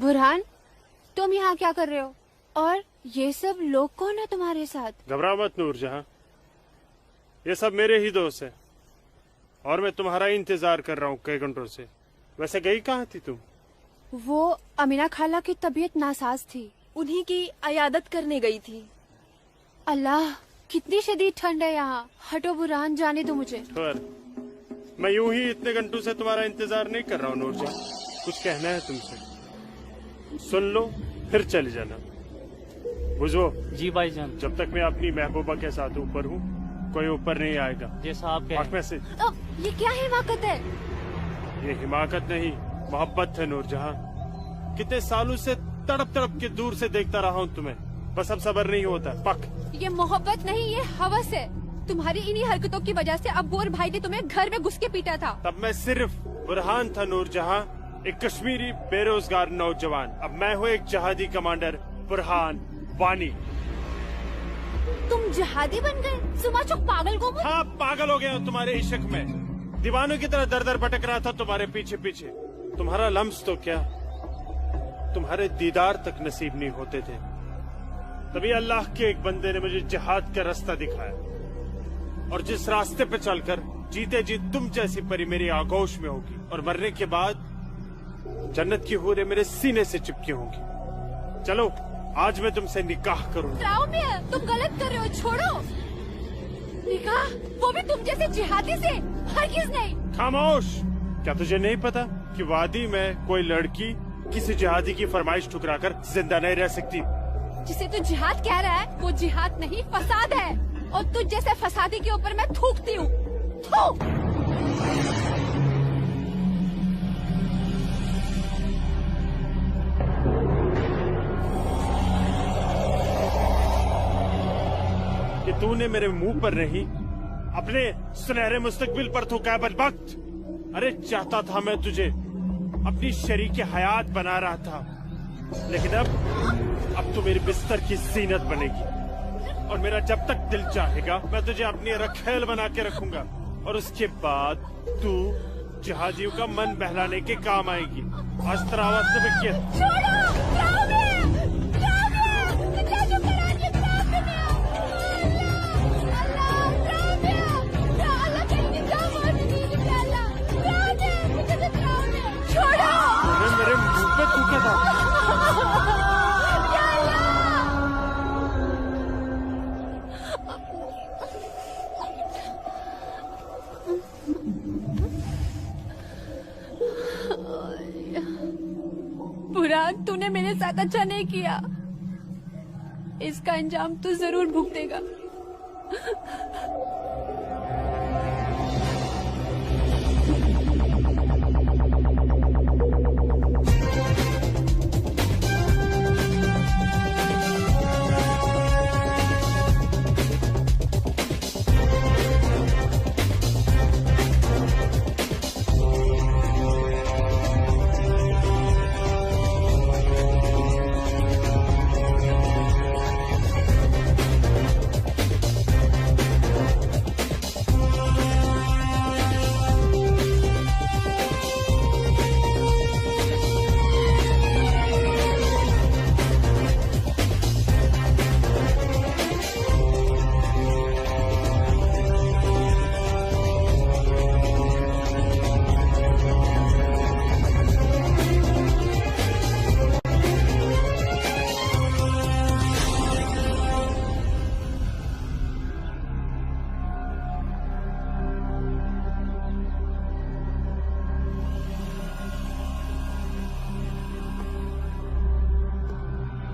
बुरहान, तुम यहाँ क्या कर रहे हो? और ये सब लोग कौन है तुम्हारे साथ? घबरा मत नूरजहां, ये सब मेरे ही दोस्त हैं और मैं तुम्हारा ही इंतजार कर रहा हूँ कई घंटों से। वैसे गई कहाँ थी तुम? वो अमीना खाला की तबीयत नासाज थी, उन्हीं की अयादत करने गई थी। अल्लाह, कितनी शदीद ठंड है यहाँ। हटो बुरहान, जाने दो मुझे। मैं यूं ही इतने घंटों से तुम्हारा इंतजार नहीं कर रहा हूँ नूरजहां। कुछ कहना है तुमसे, सुन लो फिर चले जाना। बुझो जी भाईजान। जब तक मैं अपनी महबूबा के साथ ऊपर हूँ कोई ऊपर नहीं आएगा। जैसा आप कहें। में से ये क्या हिमाकत है? ये हिमाकत नहीं, मोहब्बत है नूरजहां। कितने सालों से तड़प तड़प के दूर से देखता रहा हूँ तुम्हें, बस अब सब्र नहीं होता। पक, ये मोहब्बत नहीं, ये हवस है। तुम्हारी इन्हीं हरकतों की वजह से अब्बू और भाई ने तुम्हें घर में घुस के पीटा था। तब मैं सिर्फ बुरहान था नूरजहां, एक कश्मीरी बेरोजगार नौजवान। अब मैं हूँ एक जहादी कमांडर, बुरहान वानी। तुम जहादी बन गए? सुमाचो पागल को। हाँ, पागल हो गया हूँ तुम्हारे इश्क में। दीवानों की तरह दर दर भटक रहा था तुम्हारे पीछे पीछे। तुम्हारा लम्स तो क्या, तुम्हारे दीदार तक नसीब नहीं होते थे। तभी अल्लाह के एक बंदे ने मुझे जिहाद का रास्ता दिखाया, और जिस रास्ते पे चलकर जीते जी तुम जैसी परी मेरी आगोश में होगी, और मरने के बाद जन्नत की हूरें मेरे सीने से चिपकी होंगी। चलो आज मैं तुमसे निकाह करूंगा। तुम गलत कर रहे हो, छोड़ो। निकाह? वो भी तुम जैसे जिहादी से? हरगिज़ नहीं। खामोश, क्या तुझे नहीं पता कि वादी में कोई लड़की किसी जिहादी की फरमाइश ठुकराकर जिंदा नहीं रह सकती? जिसे तू जिहाद कह रहा है वो जिहाद नहीं, फसाद है। और तुझ जैसे फसादी के ऊपर मैं थूकती हूँ। कि तूने मेरे मुंह पर नहीं, अपने सुनहरे मुस्तकबिल पर थूका बदबख्त। अरे चाहता था मैं तुझे अपनी शरीक हयात बना रहा था, लेकिन अब तू मेरे बिस्तर की जीनत बनेगी। और मेरा जब तक दिल चाहेगा मैं तुझे अपनी रखेल बना के रखूंगा, और उसके बाद तू जहादियों का मन बहलाने के काम आएगी। आज तेरा आवाज मेरे मुंह पे थूका था। बुरहान, तूने मेरे साथ अच्छा नहीं किया। इसका अंजाम तू जरूर भुगतेगा।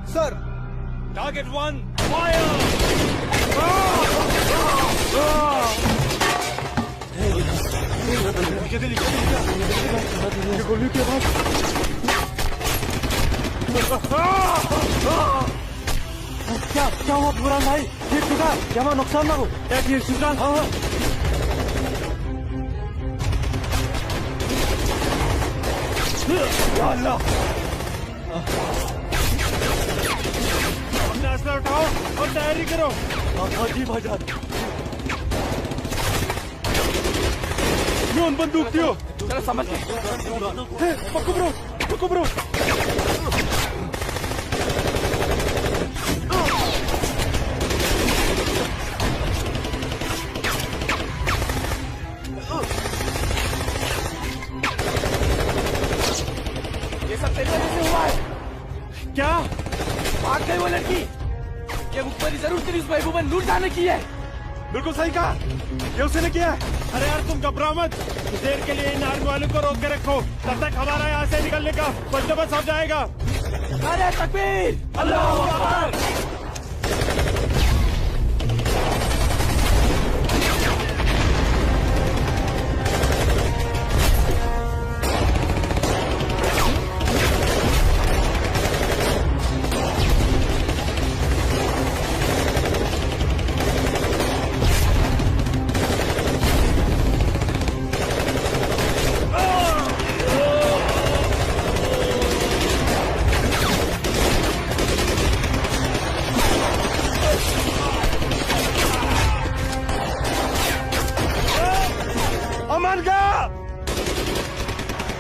Sir, target 1 fire. गोली के बाद क्या हुआ बुरहान भाई? ये टूटा, क्या नुकसान ना हो? ये सुल्तान। हाँ अल्लाह, अपना असला उठाओ और तैयारी करो। हाँ जी भाईजान। बंदूक दियो। जरा समझ पक्को ब्रो। महबूबा नूर जाने की है। बिल्कुल सही कहा, ये उसी ने किया है। अरे यार तुम घबराओ मत, कुछ देर के लिए इन आर्मी वालों को रोक के रखो, तब तक हमारा यहाँ से निकलने का बंदोबस्त हो जाएगा। अरे तकबीर, अल्लाहू अकबर।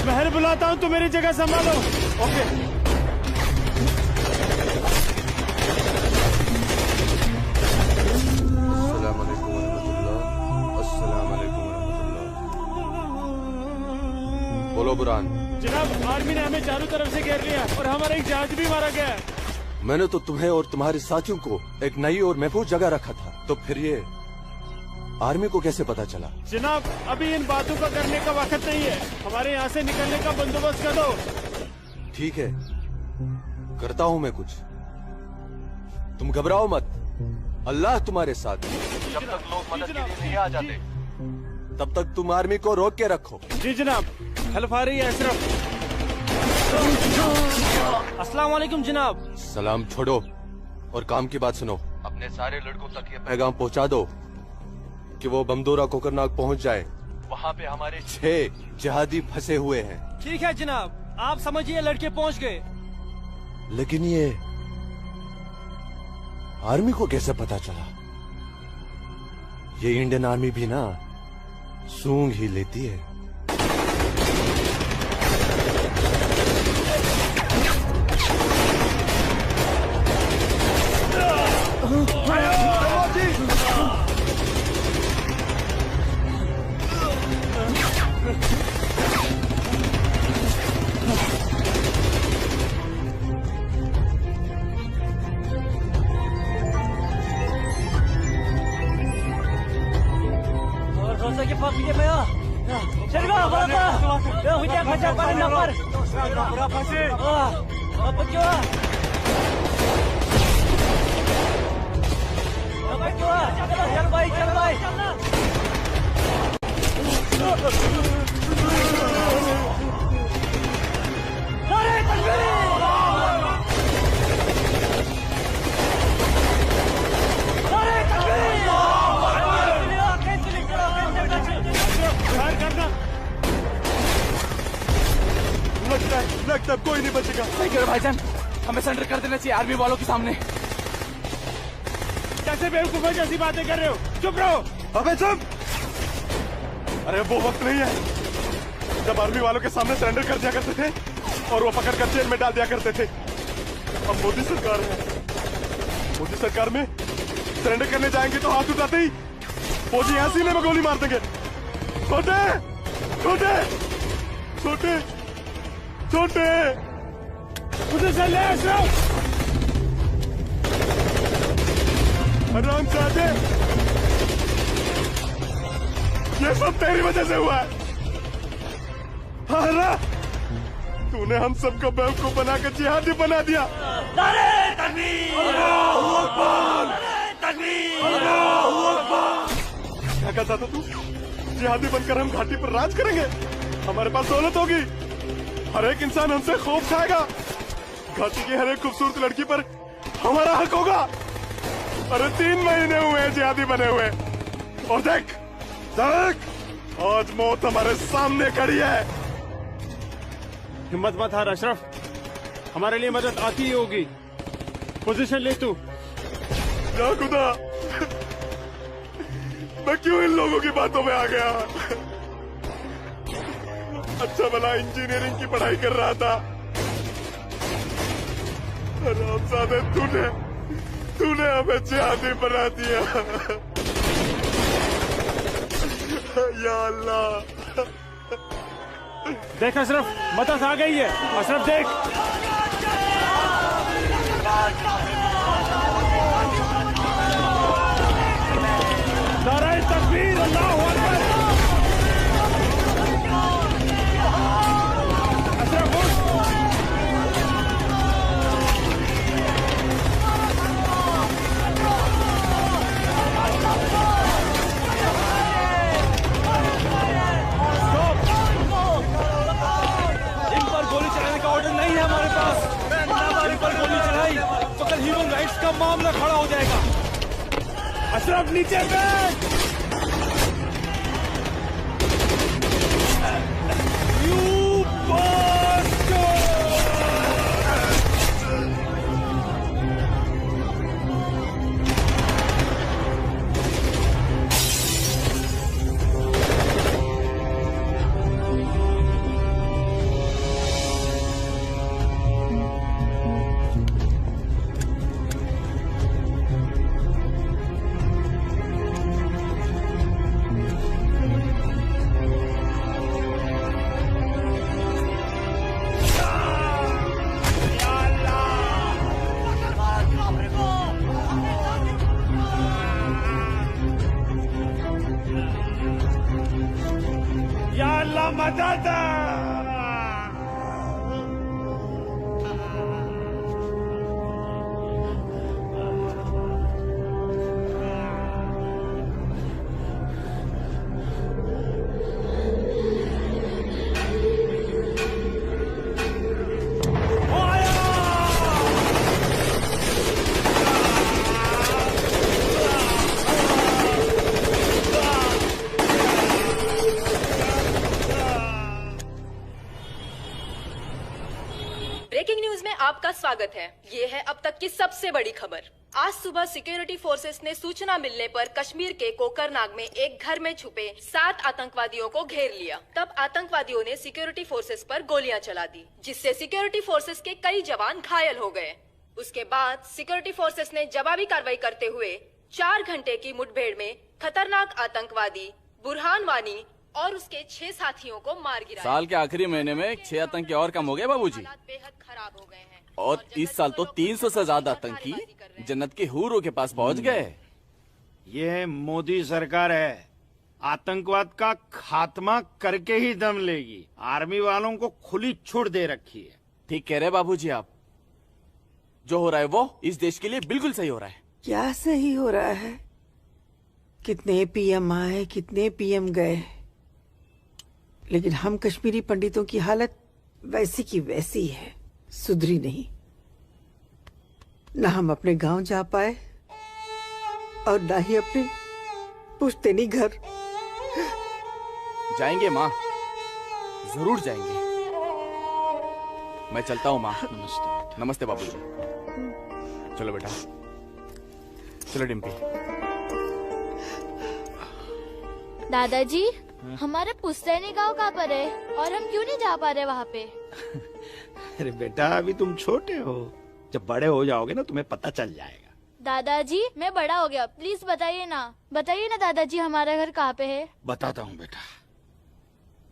महर बुलाता हूँ, तो मेरी जगह संभालो। ओके। अस्सलाम वालेकुम रहमतुल्लाह। अस्सलाम वालेकुम रहमतुल्लाह। बोलो बुरहान। जनाब, आर्मी ने हमें चारों तरफ से घेर लिया और हमारा एक जहाज भी मारा गया। मैंने तो तुम्हें और तुम्हारे साथियों को एक नई और महफूज जगह रखा था, तो फिर ये आर्मी को कैसे पता चला? जनाब, अभी इन बातों का करने का वक्त नहीं है, हमारे यहाँ से निकलने का बंदोबस्त कर दो। ठीक है, करता हूँ मैं कुछ। तुम घबराओ मत, अल्लाह तुम्हारे साथ है। जब तक लोग मदद के लिए नहीं आ जाते, तब तक तुम आर्मी को रोक के रखो। जी जनाब। हेल्प आ रही है अशरफ। अस्सलाम वालेकुम जनाब। सलाम छोड़ो और काम की बात सुनो। अपने सारे लड़कों तक ये पैगाम पहुँचा दो कि वो बमदोरा कोकरनाग पहुंच जाए। वहाँ पे हमारे 6 जिहादी फंसे हुए हैं। ठीक है जनाब, आप समझिए लड़के पहुंच गए। लेकिन ये आर्मी को कैसे पता चला? ये इंडियन आर्मी भी ना सूंघ ही लेती है। लगता है कोई नहीं बचेगा। सही करो भाईजान, हमें सरेंडर कर देना चाहिए आर्मी वालों के सामने। कैसे बेवकूफों जैसी बातें कर रहे हो? चुप रहो। अबे चुप! अरे वो वक्त नहीं है जब आर्मी वालों के सामने सरेंडर कर दिया करते थे और वो पकड़ कर जेल में डाल दिया करते थे। अब मोदी सरकार है, मोदी सरकार में सरेंडर करने जाएंगे तो हाथ उठाते ही फौजी यहाँ सीने में गोली मार देंगे। छोटे छोटे छोटे छोटे मुझे चल ले अशरफ। आराम से आते, ये सब तेरी वजह से हुआ है। हाँ, तूने हम सबको बेवकूफ बनाकर जिहादी बना दिया। नारे तकबीर! अल्लाहू अकबर! नारे तकबीर! अल्लाहू अकबर! क्या कहता था तू? जिहादी बनकर हम घाटी पर राज करेंगे, हमारे पास दौलत होगी, हर एक इंसान हमसे खौफ खाएगा, घाटी की हर एक खूबसूरत लड़की पर हमारा हक होगा। अरे 3 महीने हुए हैं जिहादी बने हुए, और देख देख आज मौत हमारे सामने खड़ी है। हिम्मत मत हार अशरफ, हमारे लिए मदद आती ही होगी। पोजीशन ले तू। या खुदा, मैं क्यों इन लोगों की बातों में आ गया? अच्छा भला इंजीनियरिंग की पढ़ाई कर रहा था। हरामजादे, तूने हमें जिहादी बना दिया। या अल्लाह। देख अशरफ, मदद आ गई है। अशरफ देख। ह्यूमन राइट्स का मामला खड़ा हो जाएगा। अशरफ नीचे बैठ। या अल्लाह मदद। ब्रेकिंग न्यूज में आपका स्वागत है। ये है अब तक की सबसे बड़ी खबर। आज सुबह सिक्योरिटी फोर्सेस ने सूचना मिलने पर कश्मीर के कोकरनाग में एक घर में छुपे 7 आतंकवादियों को घेर लिया। तब आतंकवादियों ने सिक्योरिटी फोर्सेस पर गोलियां चला दी, जिससे सिक्योरिटी फोर्सेस के कई जवान घायल हो गए। उसके बाद सिक्योरिटी फोर्सेस ने जवाबी कार्रवाई करते हुए 4 घंटे की मुठभेड़ में खतरनाक आतंकवादी बुरहान वानी और उसके 6 साथियों को मार गिराया। साल के आखिरी महीने में 6 आतंकी और कम हो गए बाबूजी। हालात बेहद खराब हो गए हैं और इस साल तो 300 से ज्यादा आतंकी जन्नत के हूरों के पास पहुंच गए। ये मोदी सरकार है, आतंकवाद का खात्मा करके ही दम लेगी। आर्मी वालों को खुली छूट दे रखी है। ठीक कह रहे बाबूजी आप। जो हो रहा है वो इस देश के लिए बिल्कुल सही हो रहा है। क्या सही हो रहा है? कितने पीएम आए, कितने पीएम गए, लेकिन हम कश्मीरी पंडितों की हालत वैसी की वैसी है, सुधरी नहीं। ना हम अपने गांव जा पाए और ना ही अपने पुश्तैनी घर। जाएंगे माँ, जरूर जाएंगे। मैं चलता हूँ माँ। नमस्ते। नमस्ते बाबूजी। चलो बेटा, चलो डिम्पी। दादाजी, हमारे पुश्तैनी गांव कहाँ पर है और हम क्यों नहीं जा पा रहे वहाँ पे? अरे बेटा, अभी तुम छोटे हो, जब बड़े हो जाओगे ना तुम्हें पता चल जाएगा। दादाजी, मैं बड़ा हो गया, प्लीज बताइए ना दादाजी, हमारा घर कहाँ पे है? बताता हूँ बेटा।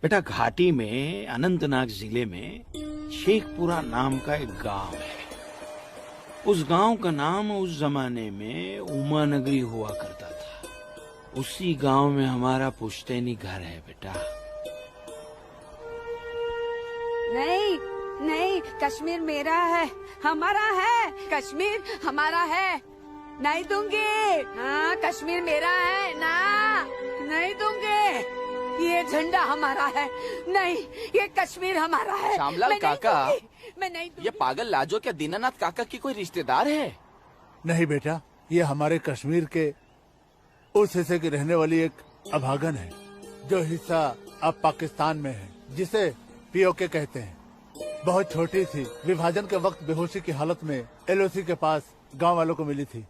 बेटा, घाटी में अनंतनाग जिले में शेखपुरा नाम का एक गांव है। उस गांव का नाम उस जमाने में उमा नगरी हुआ करता था। उसी गांव में हमारा पुश्तैनी घर है बेटा। नहीं नहीं, कश्मीर मेरा है, हमारा है। कश्मीर हमारा है, नहीं दूंगी। हाँ, कश्मीर मेरा है ना, नहीं दूंगी। ये झंडा हमारा है, नहीं, ये कश्मीर हमारा है। श्यामलाल मैं नहीं काका, दूंगी, मैं नहीं दूंगी। ये पागल लाजो क्या दीनानाथ काका की कोई रिश्तेदार है? नहीं बेटा, ये हमारे कश्मीर के उस हिस्से की रहने वाली एक अभागन है, जो हिस्सा अब पाकिस्तान में है, जिसे पीओके कहते हैं। बहुत छोटी थी, विभाजन के वक्त बेहोशी की हालत में एलओसी के पास गांव वालों को मिली थी।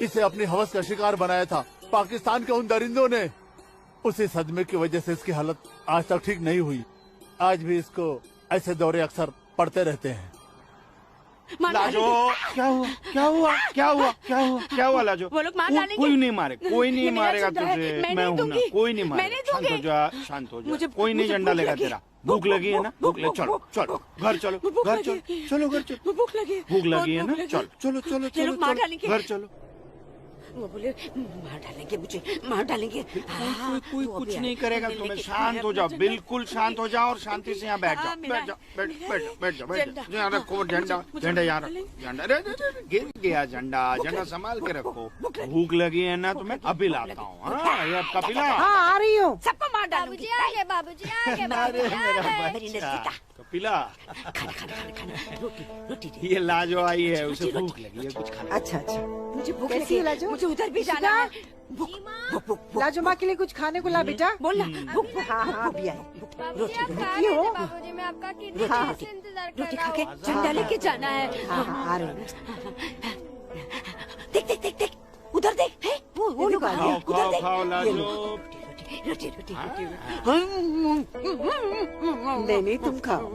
इसे अपनी हवस का शिकार बनाया था पाकिस्तान के उन दरिंदों ने। उसी सदमे की वजह से इसकी हालत आज तक ठीक नहीं हुई। आज भी इसको ऐसे दौरे अक्सर पड़ते रहते हैं। लाजो, क्या हुआ क्या हुआ क्या हुआ क्या हुआ क्या हुआ लाजो? वो लोग मार डालेंगे। कोई नहीं मारे, कोई नहीं ये मेरा मारेगा झंडा है, तुझे। मैं मैं नहीं हूँ ना, दूंगी। कोई नहीं मैं मारेगा। नहीं शांत हो दूंगी। जा, शांत हो जा। मुझे- कोई नहीं मुझे झंडा भूख लेगा लगी। तेरा। भूख लगी है ना, भूख लगी, चलो चलो घर चलो, घर चलो, चलो घर चलो। भूख लगी, भूख लगी है बहुत ना, भूख चलो चलो चलो ये लोग मार चलो डालेंगे। घर चलो। वो बोले मार डालेंगे मुझे, मार डालेंगे। कोई कुछ नहीं करेगा तुम्हें। शांत हो जाओ, बिल्कुल शांत हो जाओ और शांति से यहाँ बैठ जाओ। बैठ जाओ, बैठ जाओ। यहाँ रखो झंडा, झंडा यहाँ रखो। झंडा गिर गया, झंडा संभाल के रखो। भूख लगी है ना तुम्हें? अभी लाता हूँ। ये आपका पिला। हाँ आ रही हूँ। सबको मार डालूंगी। बाबूजी आगे। कपिला, ये लाजो आई है, उसे भूख लगी है, कुछ खाना। अच्छा अच्छा, मुझे भूख कैसी लगी है लाजो? मुझे उधर भी जाना है। लाजो माँ के लिए कुछ खाने को ला बेटा। बोल ना। हाँ अभी आए। बाबूजी हो। बाबूजी मैं आपका कितने देर से इंतजार कर रोटी रहा खा के हूँ। झंडा लेके जाना है। हाँ आ रही हूँ। देख देख देख देख, उधर देख। है वो लोग आ गए। खाओ उधर खाओ देख। खाओ लाजो। रोटी रोटी रोटी। नहीं तुम खाओ।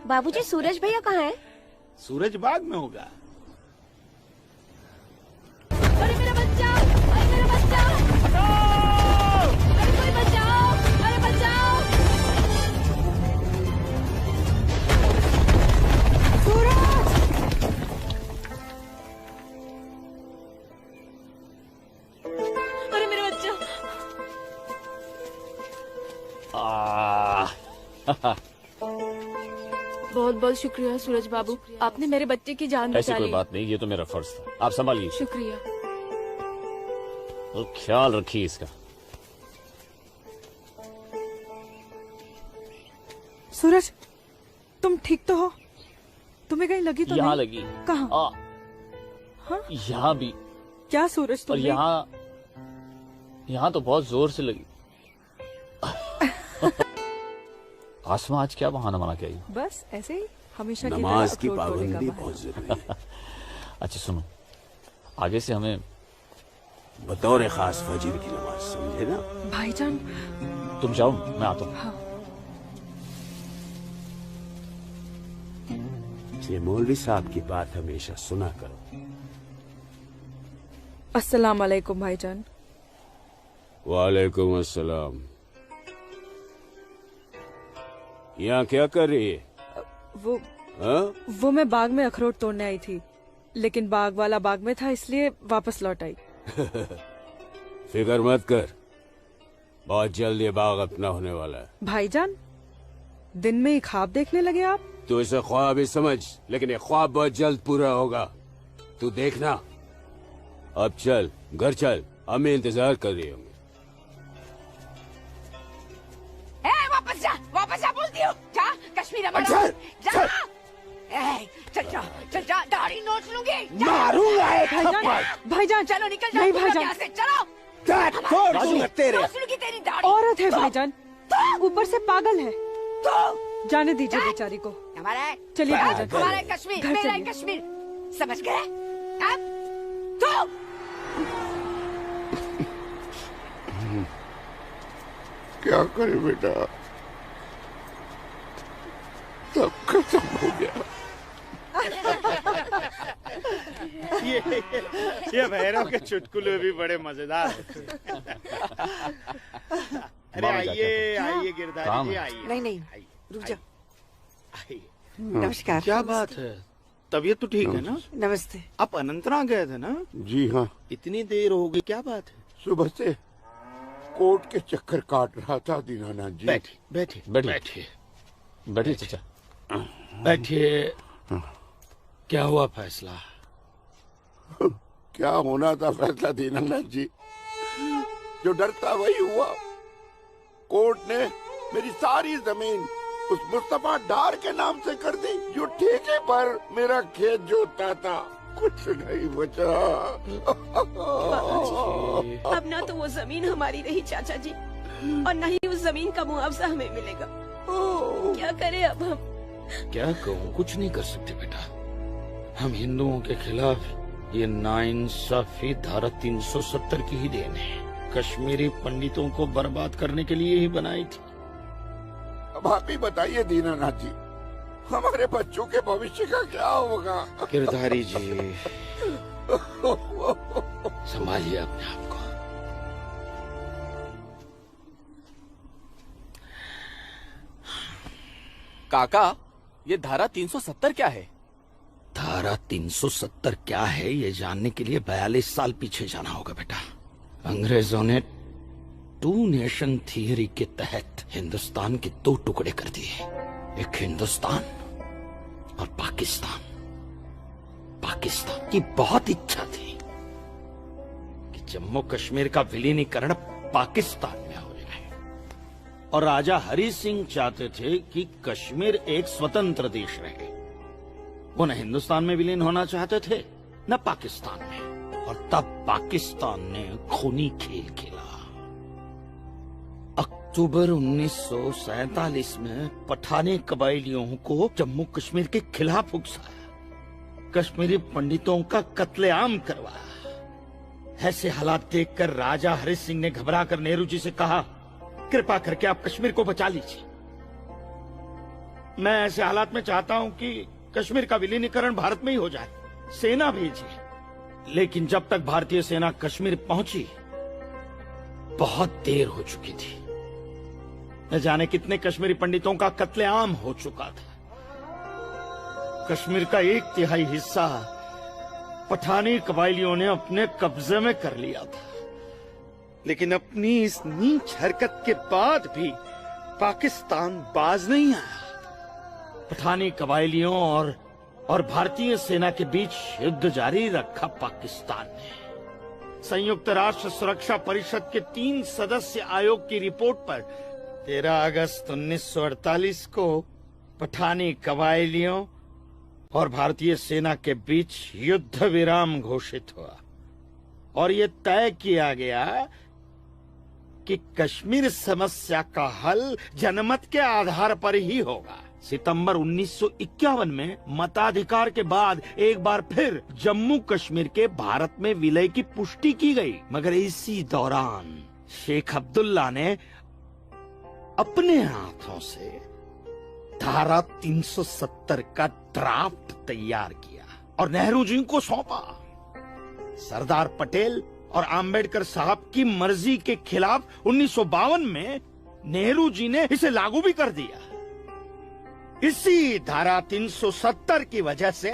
बाबूजी सूरज भैया कहाँ है? सूरज बाग में होगा। अरे मेरा बच्चा, अरे मेरा बच्चा, अरे कोई बचाओ, अरे बचाओ। अरे मेरा बच्चा। बहुत बहुत शुक्रिया सूरज बाबू, आपने मेरे बच्चे की जान ऐसी बचा कोई ली। बात नहीं, ये तो मेरा फर्ज था। आप संभालिए, शुक्रिया। तो ख्याल रखिए इसका। सूरज, तुम ठीक तो हो? तुम्हें कहीं लगी तो यहाँ नहीं? लगी। कहाँ? हाँ? यहाँ भी। क्या सूरज और तुम्हें? यहाँ तो बहुत जोर से लगी। आसमा आज क्या बहाना बना के आई? बस ऐसे ही हमेशा की नमाज की तरह अखरोट तोड़ने का पाबंदी बहाना। बहुत जरूरी है। अच्छा सुनो, आगे से हमें बतौर खास फजर की नमाज, समझे ना? भाईजान, तुम जाओ, मैं आता हूँ। हाँ। ये मौलवी साहब की बात हमेशा सुना करो। अस्सलाम वालेकुम भाईजान। वालेकुम अस्सलाम। यहाँ क्या कर रही है? वो मैं बाग में अखरोट तोड़ने आई थी, लेकिन बाग वाला बाग में था इसलिए वापस लौट आई। फिक्र मत कर, बहुत जल्द ये बाग अपना होने वाला है। भाईजान, दिन में ही ख्वाब देखने लगे आप? तू इसे ख्वाब ही समझ, लेकिन ये ख्वाब बहुत जल्द पूरा होगा, तू देखना। अब चल, घर चल, हमें इंतजार कर रही होंगी। वापस जा बोलती हूँ। जा, कश्मीर हमारा। जा चल जा, दाढ़ी नोच लूंगी। मारूंगा एक थप्पड़। भाईजान, चलो निकल जाओ। नहीं भाईजान, यहाँ से चलो। तेरे की तेरी दाढ़ी। औरत है भाईजान, ऊपर से पागल है। जाने दीजिए बेचारी को। हमारा है। चलिए भाईजान, हमारा है कश्मीर, घर मेरा है चलिए। कश्मीर, समझ गए? अब तो क्या करे बेटा, सब खत्म हो गया। ये भैरव के चुटकुले भी बड़े मजेदार हैं। अरे आइए आइए गिरधारी जी, आइए। नहीं रुक जा। आइए। नमस्कार। क्या बात है, तबीयत तो ठीक है ना? नमस्ते। आप अनंतनाग गए थे ना? जी हाँ, इतनी देर हो गई, क्या बात है? सुबह से कोर्ट के चक्कर काट रहा था दीनानाथ जी। बैठिए बैठिए बैठिए बैठिए चाचा, बैठिए। क्या हुआ फैसला? क्या होना था फैसला दीनानाथ जी, जो डर था वही हुआ। कोर्ट ने मेरी सारी जमीन उस मुस्तफा डार के नाम से कर दी, जो ठेके पर मेरा खेत जोतता था। कुछ नहीं बचा। अब ना तो वो जमीन हमारी रही चाचा जी, और न ही उस जमीन का मुआवजा हमें मिलेगा। क्या करें अब हम? क्या कहूँ, कुछ नहीं कर सकते बेटा। हम हिंदुओं के खिलाफ ये नाइंसाफी धारा 370 की ही देन है। कश्मीरी पंडितों को बर्बाद करने के लिए ही बनाई थी। अब आप ही बताइए दीनानाथ जी, हमारे बच्चों के भविष्य का क्या होगा? गिरधारी जी, संभालिए अपने आप को। काका, ये धारा 370 क्या है? धारा 370 क्या है ये जानने के लिए 42 साल पीछे जाना होगा बेटा। अंग्रेजों ने टू नेशन थियरी के तहत हिंदुस्तान के दो टुकड़े कर दिए, एक हिंदुस्तान और पाकिस्तान। पाकिस्तान की बहुत इच्छा थी कि जम्मू कश्मीर का विलीनीकरण पाकिस्तान में हो जाए, और राजा हरि सिंह चाहते थे कि कश्मीर एक स्वतंत्र देश रहे। वो न हिंदुस्तान में विलीन होना चाहते थे न पाकिस्तान में, और तब पाकिस्तान ने खूनी खेल खेला। अक्टूबर 1947 में पठानी कबायलियों को जम्मू कश्मीर के खिलाफ उकसाया, कश्मीरी पंडितों का कत्लेआम करवाया। ऐसे हालात देखकर राजा हरि सिंह ने घबरा कर नेहरू जी से कहा, कृपा करके आप कश्मीर को बचा लीजिए। मैं ऐसे हालात में चाहता हूं कि कश्मीर का विलीनीकरण भारत में ही हो जाए, सेना भेजिए। लेकिन जब तक भारतीय सेना कश्मीर पहुंची बहुत देर हो चुकी थी। न जाने कितने कश्मीरी पंडितों का कत्लेआम हो चुका था। कश्मीर का 1/3 हिस्सा पठानी कबायलियों ने अपने कब्जे में कर लिया था। लेकिन अपनी इस नीच हरकत के बाद भी पाकिस्तान बाज नहीं आया। पठानी कबायलियों और भारतीय सेना के बीच युद्ध जारी रखा पाकिस्तान ने। संयुक्त राष्ट्र सुरक्षा परिषद के 3 सदस्य आयोग की रिपोर्ट पर 13 अगस्त 1948 को पठानी कबायलियों और भारतीय सेना के बीच युद्ध विराम घोषित हुआ, और ये तय किया गया कि कश्मीर समस्या का हल जनमत के आधार पर ही होगा। सितंबर 1951 में मताधिकार के बाद एक बार फिर जम्मू कश्मीर के भारत में विलय की पुष्टि की गई, मगर इसी दौरान शेख अब्दुल्ला ने अपने हाथों से धारा 370 का ड्राफ्ट तैयार किया और नेहरू जी को सौंपा। सरदार पटेल और आम्बेडकर साहब की मर्जी के खिलाफ 1952 में नेहरू जी ने इसे लागू भी कर दिया। इसी धारा 370 की वजह से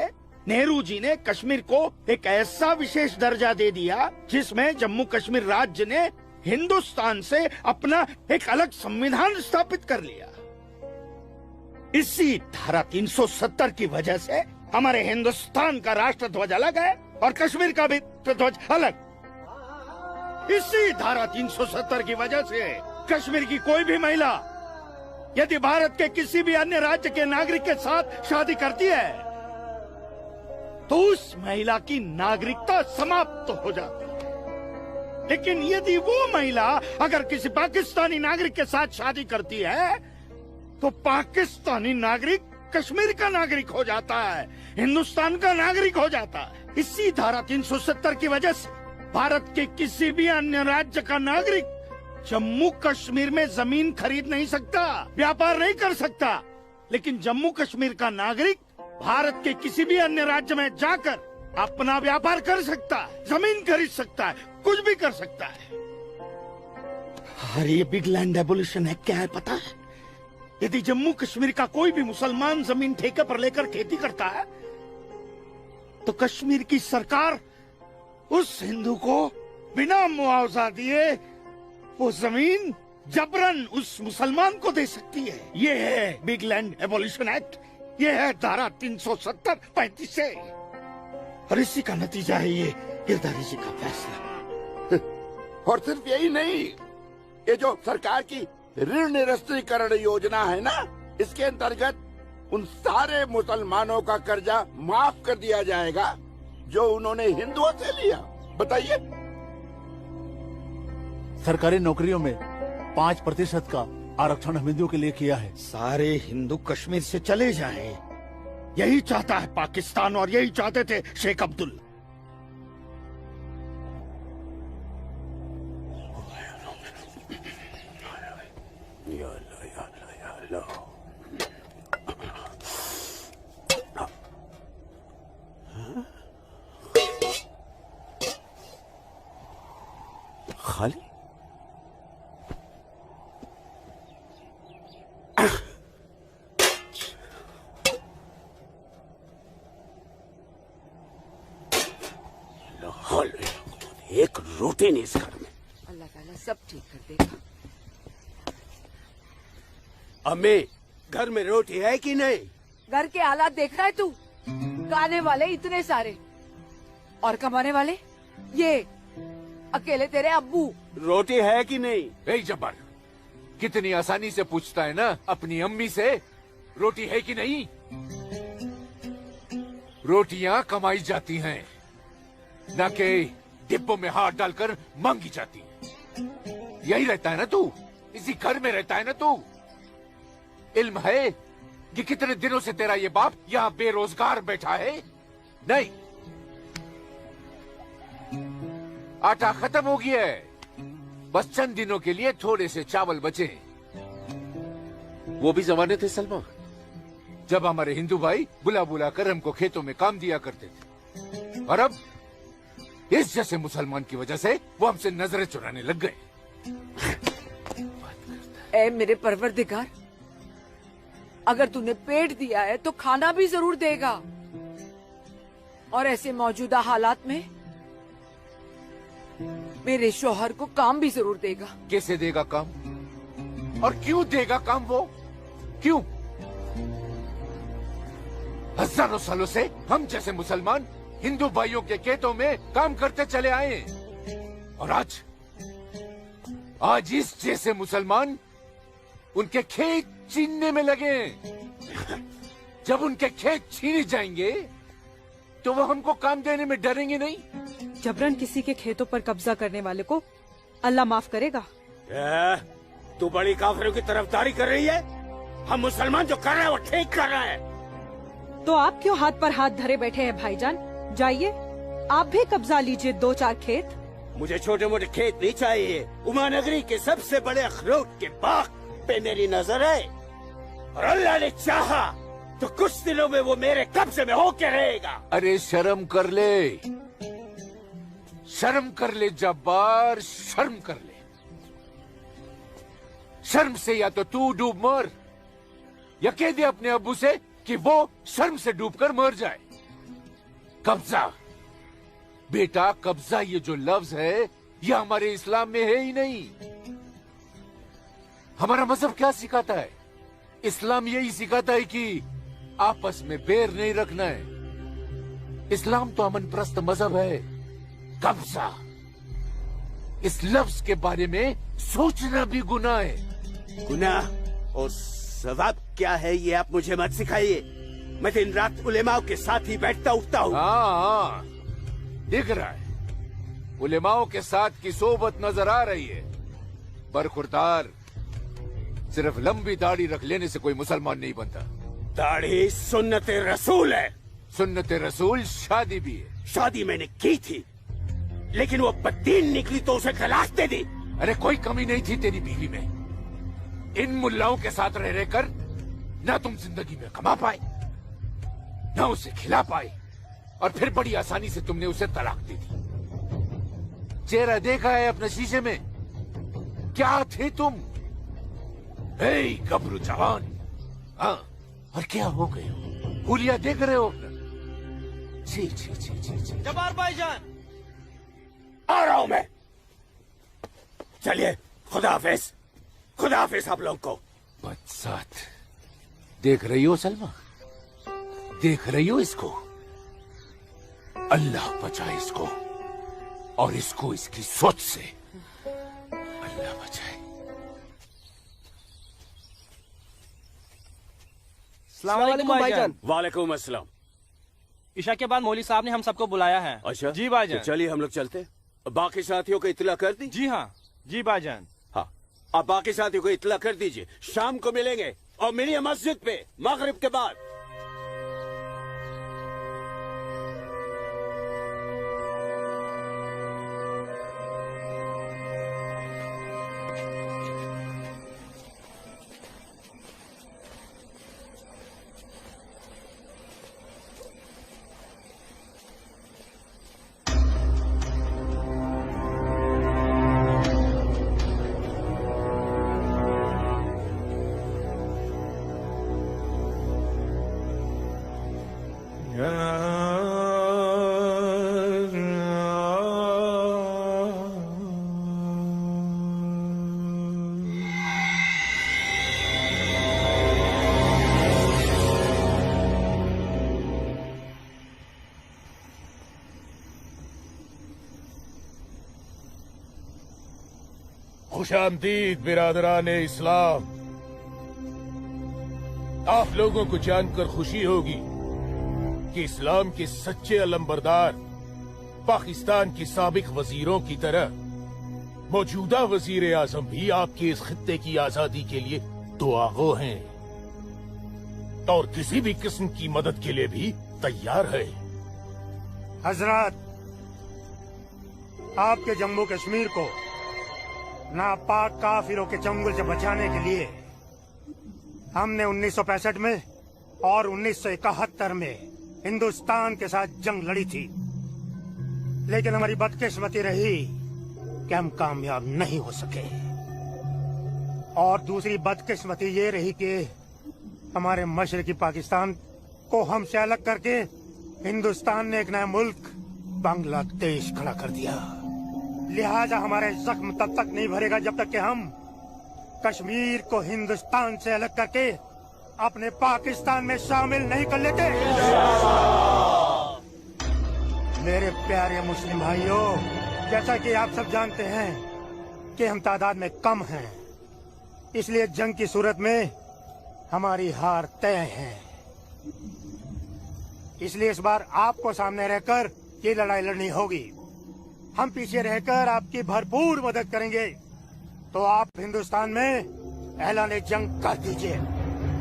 नेहरू जी ने कश्मीर को एक ऐसा विशेष दर्जा दे दिया जिसमें जम्मू कश्मीर राज्य ने हिंदुस्तान से अपना एक अलग संविधान स्थापित कर लिया। इसी धारा 370 की वजह से हमारे हिंदुस्तान का राष्ट्र ध्वज अलग है और कश्मीर का भी ध्वज अलग। इसी धारा 370 की वजह से कश्मीर की कोई भी महिला यदि भारत के किसी भी अन्य राज्य के नागरिक के साथ शादी करती है तो उस महिला की नागरिकता समाप्त हो जाती है। लेकिन यदि वो महिला अगर किसी पाकिस्तानी नागरिक के साथ शादी करती है तो पाकिस्तानी नागरिक कश्मीर का नागरिक हो जाता है, हिंदुस्तान का नागरिक हो जाता है। इसी धारा 370 की वजह से भारत के किसी भी अन्य राज्य का नागरिक जम्मू कश्मीर में जमीन खरीद नहीं सकता, व्यापार नहीं कर सकता। लेकिन जम्मू कश्मीर का नागरिक भारत के किसी भी अन्य राज्य में जाकर अपना व्यापार कर सकता है, जमीन खरीद सकता है, कुछ भी कर सकता है। अरे ये बिग लैंड एबोल्यूशन एक्ट क्या है पता है? यदि जम्मू कश्मीर का कोई भी मुसलमान जमीन ठेके पर लेकर खेती करता है तो कश्मीर की सरकार उस हिंदू को बिना मुआवजा दिए वो जमीन जबरन उस मुसलमान को दे सकती है। ये है बिग लैंड एबोल्यूशन एक्ट, ये है धारा 370-35 से, और इसी का नतीजा है ये गिरधारी जी का फैसला। और सिर्फ यही नहीं, ये जो सरकार की ऋण निरस्तीकरण योजना है ना, इसके अंतर्गत उन सारे मुसलमानों का कर्जा माफ कर दिया जाएगा जो उन्होंने हिंदुओं से लिया। बताइए। सरकारी नौकरियों में 5% का आरक्षण हम हिंदुओं के लिए किया है। सारे हिंदू कश्मीर से चले जाएं, यही चाहता है पाकिस्तान और यही चाहते थे शेख अब्दुल्ला। खाली होते नहीं इस घर में। अल्लाह ताला सब ठीक कर देगा। अम्मी, घर में रोटी है कि नहीं? घर के हालात देख रहा है तू? खाने वाले इतने सारे और कमाने वाले ये अकेले तेरे अब्बू। रोटी है कि नहीं? ए जब्बार, कितनी आसानी से पूछता है ना अपनी अम्मी से रोटी है कि नहीं। रोटियां कमाई जाती हैं, न कि डिब्बों में हाथ डालकर मांगी जाती हैं। यही रहता है ना तू, इसी घर में रहता है ना तू। इल्म है कि कितने दिनों से तेरा ये बाप यहाँ बेरोजगार बैठा है? नहीं, आटा खत्म हो गया है, बस चंद दिनों के लिए थोड़े से चावल बचे। वो भी जमाने थे सलमा, जब हमारे हिंदू भाई बुला बुला कर हमको खेतों में काम दिया करते थे, और अब इस जैसे मुसलमान की वजह से वो हमसे नजरें चुराने लग गए। ए मेरे परवरदिगार, अगर तूने पेट दिया है तो खाना भी जरूर देगा, और ऐसे मौजूदा हालात में मेरे शौहर को काम भी जरूर देगा। कैसे देगा काम, और क्यों देगा काम? वो क्यों? हजारों सालों से हम जैसे मुसलमान हिंदू भाइयों के खेतों में काम करते चले आए हैं, और आज इस जैसे मुसलमान उनके खेत छीनने में लगे हैं। जब उनके खेत छीने जाएंगे तो वो हमको काम देने में डरेंगे नहीं। जबरन किसी के खेतों पर कब्जा करने वाले को अल्लाह माफ करेगा। तू बड़ी काफिरों की तरफदारी कर रही है। हम मुसलमान जो कर रहे हैं वो ठीक कर रहे हैं। तो आप क्यों हाथ पर हाथ धरे बैठे हैं भाईजान? जाइए आप भी कब्जा लीजिए 2-4 खेत। मुझे छोटे मोटे खेत नहीं चाहिए। उमा नगरी के सबसे बड़े अखरोट के बाग पे मेरी नजर है, और अल्लाह ने चाहा तो कुछ दिनों में वो मेरे कब्जे में होके रहेगा। अरे शर्म कर ले, शर्म कर ले जब्बार, शर्म कर ले। शर्म से या तो तू डूब मर, या कह दे अपने अब्बू से कि वो शर्म से डूबकर मर जाए। कब्जा बेटा, कब्जा ये जो लफ्ज है ये हमारे इस्लाम में है ही नहीं। हमारा मजहब क्या सिखाता है? इस्लाम यही सिखाता है कि आपस में बैर नहीं रखना है। इस्लाम तो अमन प्रस्त मजहब है। कब्जा, इस लफ्ज के बारे में सोचना भी गुनाह है। गुनाह और सवाब क्या है ये आप मुझे मत सिखाइए। मैं दिन रात उलेमाओं के साथ ही बैठता उठता हूँ। हाँ, दिख रहा है उलेमाओं के साथ की सोबत नजर आ रही है। बरखुरदार, सिर्फ लंबी दाढ़ी रख लेने से कोई मुसलमान नहीं बनता। दाढ़ी सुन्नत रसूल है। सुन्नत रसूल शादी भी है। शादी मैंने की थी, लेकिन वो बददीन निकली तो उसे तलाक दे दी। अरे कोई कमी नहीं थी तेरी बीवी में। इन मुल्लाओं के साथ रह रहकर ना तुम जिंदगी में कमा पाए, ना उसे खिला पाए, और फिर बड़ी आसानी से तुमने उसे तलाक दे दी। चेहरा देखा है अपने शीशे में? क्या थे तुम? गबरू जवान। हाँ, और क्या हो गए हो? हुलिया देख रहे हो? जी जी जी जी जी। जब्बार भाईजान, आ रहा हूं मैं। चलिए, खुदा हाफिज। खुदा हाफिज आप लोग को। बदसात, देख रही हो सलमा? देख रही हो इसको? अल्लाह बचाए इसको, और इसको इसकी सोच से। अल्लाह बचाए। अस्सलाम वालेकुम भाईजान। वालेकुम अस्सलाम। ईशा के बाद मौली साहब ने हम सबको बुलाया है। अच्छा जी भाईजान। तो चलिए हम लोग चलते। बाकी साथियों को इत्तला कर दी? जी हाँ, जी भाईजान। हाँ, आप बाकी साथियों को इत्तला कर दीजिए। शाम को मिलेंगे और मिलिए मस्जिद पे मगरिब के बाद। खुशामदीद बिरादरान इस्लाम। आप लोगों को जानकर खुशी होगी कि इस्लाम के सच्चे अलंबरदार पाकिस्तान के साबिक वजीरों की तरह मौजूदा वजीर आजम भी आपके इस खित्ते की आजादी के लिए दुआगो हैं और किसी भी किस्म की मदद के लिए भी तैयार है। हजरत, आपके जम्मू कश्मीर को नापाक काफिरों के चंगुल से बचाने के लिए हमने 1965 में और 1971 में हिंदुस्तान के साथ जंग लड़ी थी, लेकिन हमारी बदकिस्मती रही कि हम कामयाब नहीं हो सके। और दूसरी बदकिस्मती ये रही कि हमारे मशरकी पाकिस्तान को हमसे अलग करके हिंदुस्तान ने एक नया मुल्क बांग्लादेश खड़ा कर दिया। लिहाजा हमारे जख्म तब तक नहीं भरेगा जब तक कि हम कश्मीर को हिंदुस्तान से अलग करके अपने पाकिस्तान में शामिल नहीं कर लेते। मेरे प्यारे मुस्लिम भाइयों, जैसा कि आप सब जानते हैं कि हम तादाद में कम हैं, इसलिए जंग की सूरत में हमारी हार तय है। इसलिए इस बार आपको सामने रहकर ये लड़ाई लड़नी होगी। हम पीछे रहकर आपकी भरपूर मदद करेंगे, तो आप हिंदुस्तान में ऐलान जंग कर दीजिए।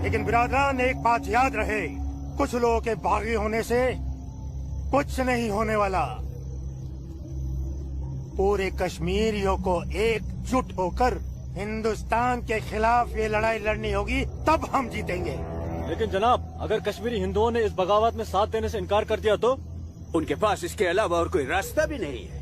लेकिन बिरादरान, एक बात याद रहे, कुछ लोगों के बागी होने से कुछ नहीं होने वाला। पूरे कश्मीरियों को एकजुट होकर हिंदुस्तान के खिलाफ ये लड़ाई लड़नी होगी, तब हम जीतेंगे। लेकिन जनाब, अगर कश्मीरी हिंदुओं ने इस बगावत में साथ देने से इनकार कर दिया तो? उनके पास इसके अलावा और कोई रास्ता भी नहीं है।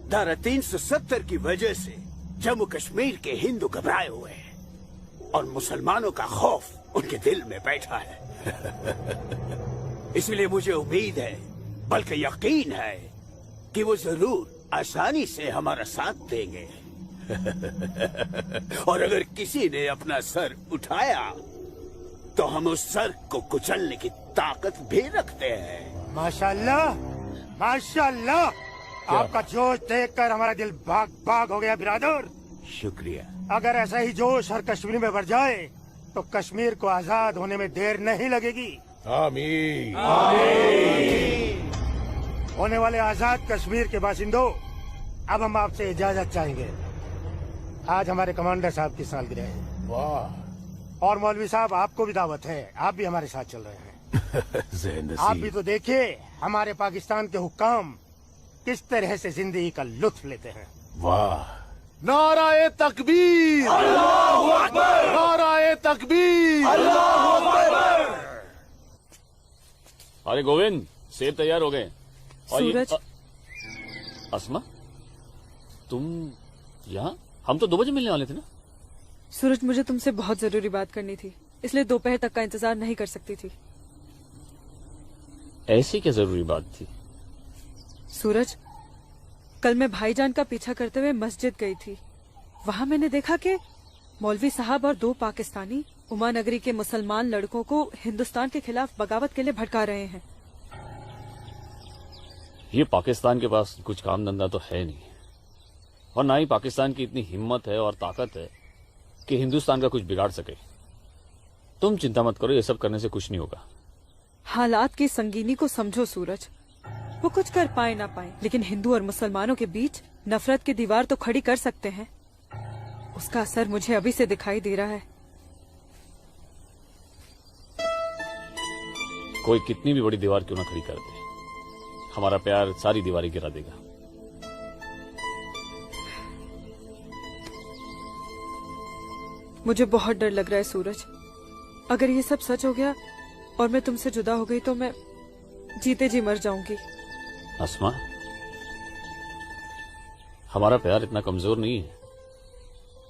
धारा 370 की वजह से जम्मू कश्मीर के हिंदू घबराए हुए हैं और मुसलमानों का खौफ उनके दिल में बैठा है। इसलिए मुझे उम्मीद है, बल्कि यकीन है, कि वो जरूर आसानी से हमारा साथ देंगे। और अगर किसी ने अपना सर उठाया तो हम उस सर को कुचलने की ताकत भी रखते हैं। माशाल्लाह, माशाल्लाह, आपका जोश देखकर हमारा दिल भाग भाग हो गया बिरादर। शुक्रिया। अगर ऐसा ही जोश हर कश्मीर में बढ़ जाए तो कश्मीर को आजाद होने में देर नहीं लगेगी। आमीन। आमीन। होने वाले आजाद कश्मीर के बाशिंदों, अब हम आपसे इजाजत चाहेंगे। आज हमारे कमांडर साहब की सालगिरह है। वाह। और मौलवी साहब, आपको भी दावत है, आप भी हमारे साथ चल रहे हैं। आप भी तो देखिए हमारे पाकिस्तान के हुक्काम किस तरह से जिंदगी का लुत्फ लेते हैं। वाह। नाराए तकबीर, अल्लाहू अकबर, नाराए तकबीर, अल्लाहू अकबर। अरे गोविंद, सेब तैयार हो गए। और सूरज। अस्मा, तुम यहाँ? हम तो 2 बजे मिलने वाले थे ना। सूरज, मुझे तुमसे बहुत जरूरी बात करनी थी, इसलिए दोपहर तक का इंतजार नहीं कर सकती थी। ऐसी क्या जरूरी बात थी? सूरज, कल मैं भाईजान का पीछा करते हुए मस्जिद गई थी। वहाँ मैंने देखा कि मौलवी साहब और 2 पाकिस्तानी उमा नगरी के मुसलमान लड़कों को हिंदुस्तान के खिलाफ बगावत के लिए भड़का रहे हैं। ये पाकिस्तान के पास कुछ काम धंधा तो है नहीं, और ना ही पाकिस्तान की इतनी हिम्मत है और ताकत है कि हिंदुस्तान का कुछ बिगाड़ सके। तुम चिंता मत करो, ये सब करने से कुछ नहीं होगा। हालात की संगीनी को समझो सूरज। वो कुछ कर पाए ना पाए, लेकिन हिंदू और मुसलमानों के बीच नफरत की दीवार तो खड़ी कर सकते हैं। उसका असर मुझे अभी से दिखाई दे रहा है। कोई कितनी भी बड़ी दीवार क्यों ना खड़ी कर दे, हमारा प्यार सारी दीवारें गिरा देगा। मुझे बहुत डर लग रहा है सूरज। अगर ये सब सच हो गया और मैं तुमसे जुदा हो गई तो मैं जीते जी मर जाऊंगी। अस्मा, हमारा प्यार इतना कमजोर नहीं है,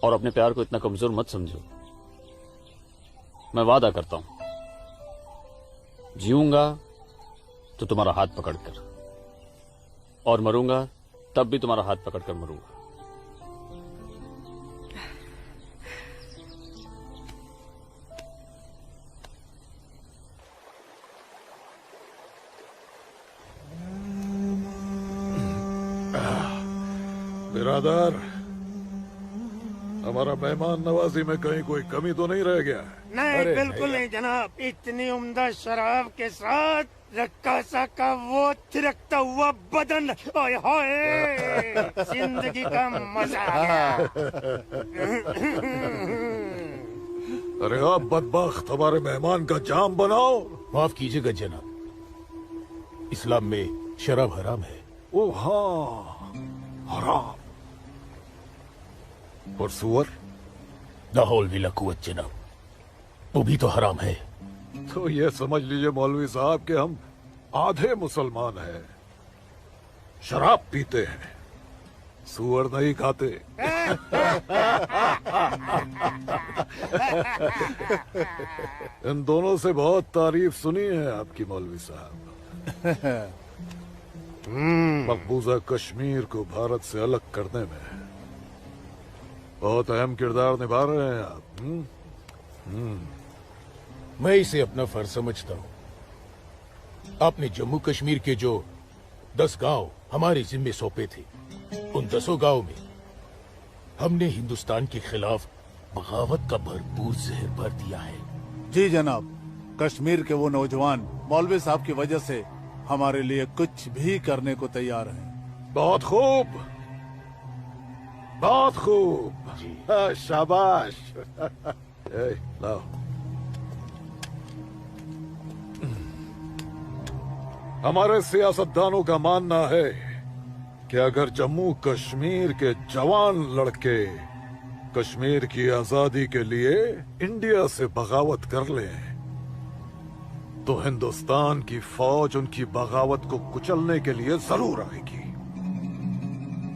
और अपने प्यार को इतना कमजोर मत समझो। मैं वादा करता हूं, जीऊंगा तो तुम्हारा हाथ पकड़कर, और मरूंगा तब भी तुम्हारा हाथ पकड़कर मरूंगा। बिरादर, हमारा मेहमान नवाजी में कहीं कोई कमी तो नहीं रह गया है? नहीं, बिल्कुल नहीं जनाब। इतनी उम्दा शराब के साथ रक्कासा का वो थिरकता हुआ बदन, ओए होए, जिंदगी का मजा आ गया। अरे आप बदबख्त, हमारे मेहमान का जाम बनाओ। माफ कीजिएगा जनाब, इस्लाम में शराब हराम है। ओ हाँ, हराम। और सुअर? लाहौल विला कुवत जनाब, वो भी तो हराम है। तो ये समझ लीजिए मौलवी साहब कि हम आधे मुसलमान हैं, शराब पीते हैं, सुअर नहीं खाते। इन दोनों से बहुत तारीफ सुनी है आपकी मौलवी साहब। मकबूजा कश्मीर को भारत से अलग करने में बहुत अहम किरदार निभा रहे हैं आप। मैं इसे अपना फर्ज समझता हूँ। आपने जम्मू कश्मीर के जो 10 गांव हमारे जिम्मे सौंपे थे, उन 10 गांव में हमने हिंदुस्तान के खिलाफ बगावत का भरपूर जहर भर दिया है। जी जनाब, कश्मीर के वो नौजवान मौलवी साहब की वजह से हमारे लिए कुछ भी करने को तैयार हैं। बहुत खूब, बहुत खूब। शाबाश। लाओ। हमारे सियासतदानों का मानना है कि अगर जम्मू कश्मीर के जवान लड़के कश्मीर की आजादी के लिए इंडिया से बगावत कर लें तो हिंदुस्तान की फौज उनकी बगावत को कुचलने के लिए जरूर आएगी।